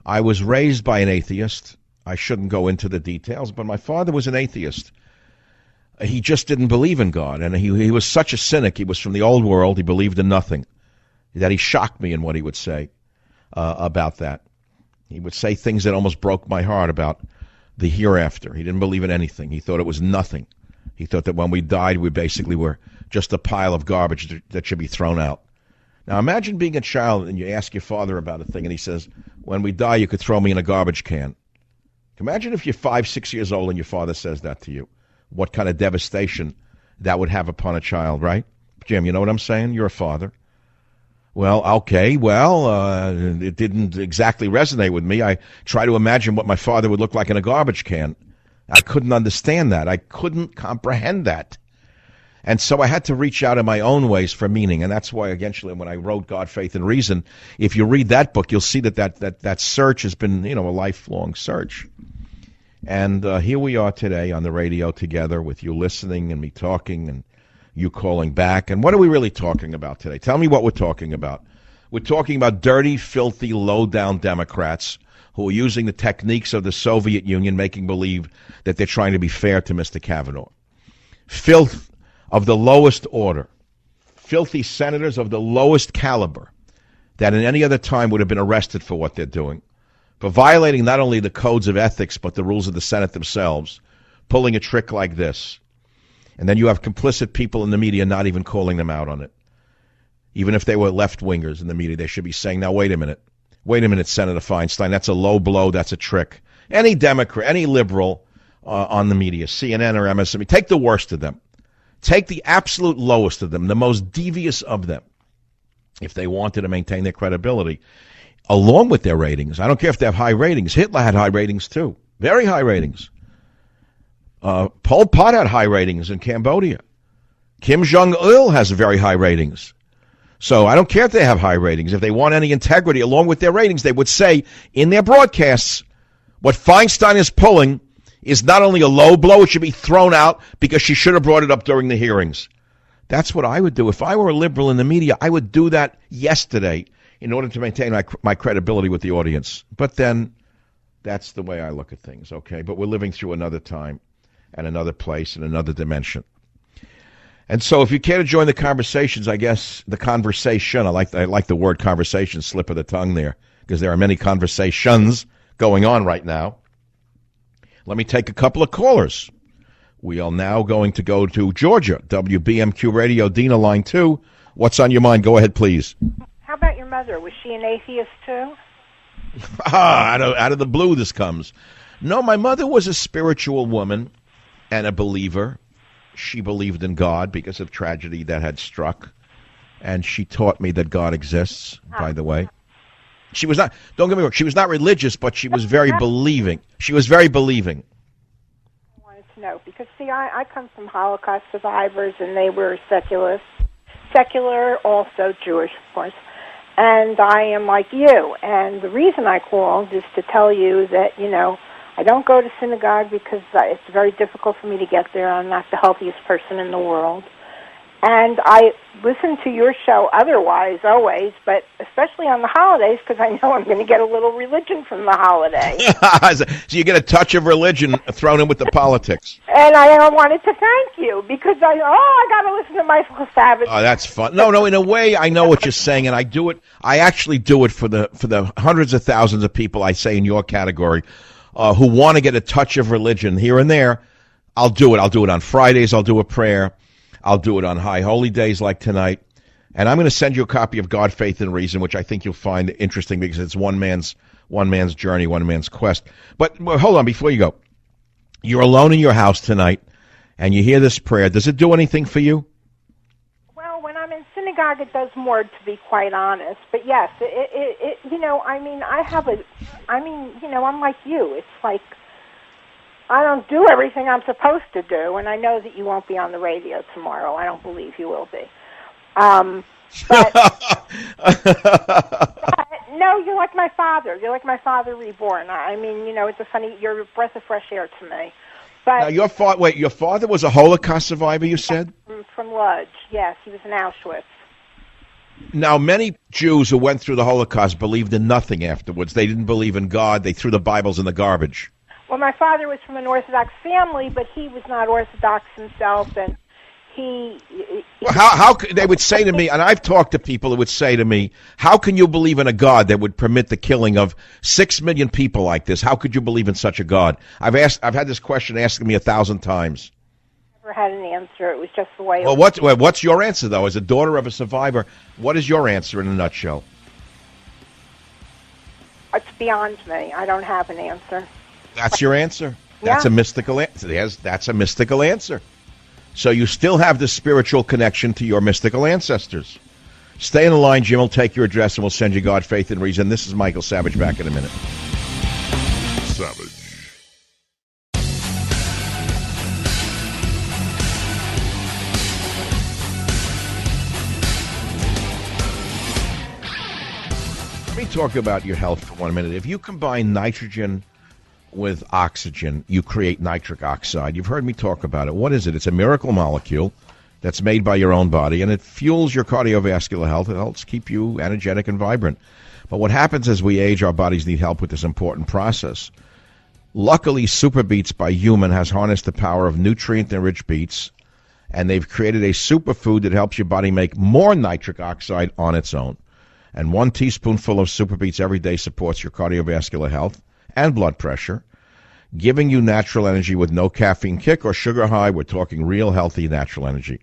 I was raised by an atheist. I shouldn't go into the details, but my father was an atheist. He just didn't believe in God, and he was such a cynic. He was from the old world. He believed in nothing. That he shocked me in what he would say about that. He would say things that almost broke my heart about the hereafter. He didn't believe in anything. He thought it was nothing. He thought that when we died, we basically were just a pile of garbage that should be thrown out. Now imagine being a child and you ask your father about a thing, and he says, when we die, you could throw me in a garbage can. Imagine if you're 5, 6 years old and your father says that to you. what kind of devastation that would have upon a child, right? Jim, you know what I'm saying? You're a father. Well, okay, it didn't exactly resonate with me. I try to imagine what my father would look like in a garbage can. I couldn't understand that. I couldn't comprehend that. And so I had to reach out in my own ways for meaning. And that's why, eventually, when I wrote God, Faith, and Reason, if you read that book, you'll see that search has been, a lifelong search. And here we are today on the radio together with you listening and me talking and you calling back. And what are we really talking about today? Tell me what we're talking about. We're talking about dirty, filthy, low-down Democrats who are using the techniques of the Soviet Union, making believe that they're trying to be fair to Mr. Kavanaugh. Filth of the lowest order. Filthy senators of the lowest caliber that in any other time would have been arrested for what they're doing. For violating not only the codes of ethics, but the rules of the Senate themselves, pulling a trick like this. And then you have complicit people in the media not even calling them out on it. Even if they were left-wingers in the media, they should be saying, now, wait a minute, Senator Feinstein, that's a low blow, that's a trick. Any Democrat, any liberal on the media, CNN or MSNBC, take the worst of them. Take the absolute lowest of them, the most devious of them, if they wanted to maintain their credibility, along with their ratings. I don't care if they have high ratings. Hitler had high ratings, too. Very high ratings. Pol Pot had high ratings in Cambodia. Kim Jong-il has very high ratings. So I don't care if they have high ratings. If they want any integrity along with their ratings, they would say in their broadcasts, what Feinstein is pulling is not only a low blow, it should be thrown out because she should have brought it up during the hearings. That's what I would do. If I were a liberal in the media, I would do that yesterday in order to maintain my credibility with the audience. But then that's the way I look at things, okay? But we're living through another time and another place and another dimension. And so if you care to join the conversations, I guess the conversation, I like the word conversation, slip of the tongue there, because there are many conversations going on right now. Let me take a couple of callers. We are now going to go to Georgia, WBMQ Radio, Dina, line 2. What's on your mind? Go ahead, please. How about your mother? Was she an atheist too? Out of the blue this comes. No, my mother was a spiritual woman and a believer. She believed in God because of tragedy that had struck. And she taught me that God exists, by the way. She was not, don't get me wrong, she was not religious, but she was very believing. She was very believing. I wanted to know, because, see, I come from Holocaust survivors, and they were secularists. Secular, also Jewish, of course. And I am like you. And the reason I called is to tell you that, I don't go to synagogue because it's very difficult for me to get there. I'm not the healthiest person in the world. And I listen to your show otherwise, always, but especially on the holidays, because I know I'm going to get a little religion from the holidays. So you get a touch of religion thrown in with the politics. And I wanted to thank you, because I got to listen to Michael Savage. Oh, that's fun. No, in a way, I know what you're saying, and I do it. I actually do it for the hundreds of thousands of people I say in your category who want to get a touch of religion here and there. I'll do it. I'll do it on Fridays. I'll do a prayer. I'll do it on high holy days like tonight. And I'm going to send you a copy of God, Faith, and Reason, which I think you'll find interesting because it's one man's journey, one man's quest. But hold on, before you go. You're alone in your house tonight, and you hear this prayer. Does it do anything for you? Well, when I'm in synagogue, it does more, to be quite honest. But yes, I'm like you. It's like, I don't do everything I'm supposed to do, and I know that you won't be on the radio tomorrow. I don't believe you will be. But no, you're like my father. You're like my father reborn. I mean, you're a breath of fresh air to me. But now, your father was a Holocaust survivor, you said? From Lodz, yes. He was in Auschwitz. Now, many Jews who went through the Holocaust believed in nothing afterwards. They didn't believe in God. They threw the Bibles in the garbage. Well, my father was from an Orthodox family, but he was not Orthodox himself, and How they would say to me, and I've talked to people who would say to me, how can you believe in a God that would permit the killing of 6 million people like this? How could you believe in such a God? I've had this question asked me 1,000 times. Never had an answer. It was just the way. Well, what's your answer, though? As a daughter of a survivor, what is your answer in a nutshell? It's beyond me. I don't have an answer. That's your answer? That's a mystical answer. That's a mystical answer. So you still have this spiritual connection to your mystical ancestors. Stay in the line. Jim will take your address and we'll send you God, Faith, and Reason. This is Michael Savage. Back in a minute. Savage. Let me talk about your health for 1 minute. If you combine nitrogen with oxygen, you create nitric oxide. You've heard me talk about it. What is it? It's a miracle molecule that's made by your own body, and it fuels your cardiovascular health. It helps keep you energetic and vibrant. But what happens as we age, our bodies need help with this important process. Luckily, Super Beets by Human has harnessed the power of nutrient-enriched beets, and they've created a superfood that helps your body make more nitric oxide on its own. And 1 teaspoonful of Super Beets every day supports your cardiovascular health and blood pressure, giving you natural energy with no caffeine kick or sugar high. We're talking real healthy natural energy.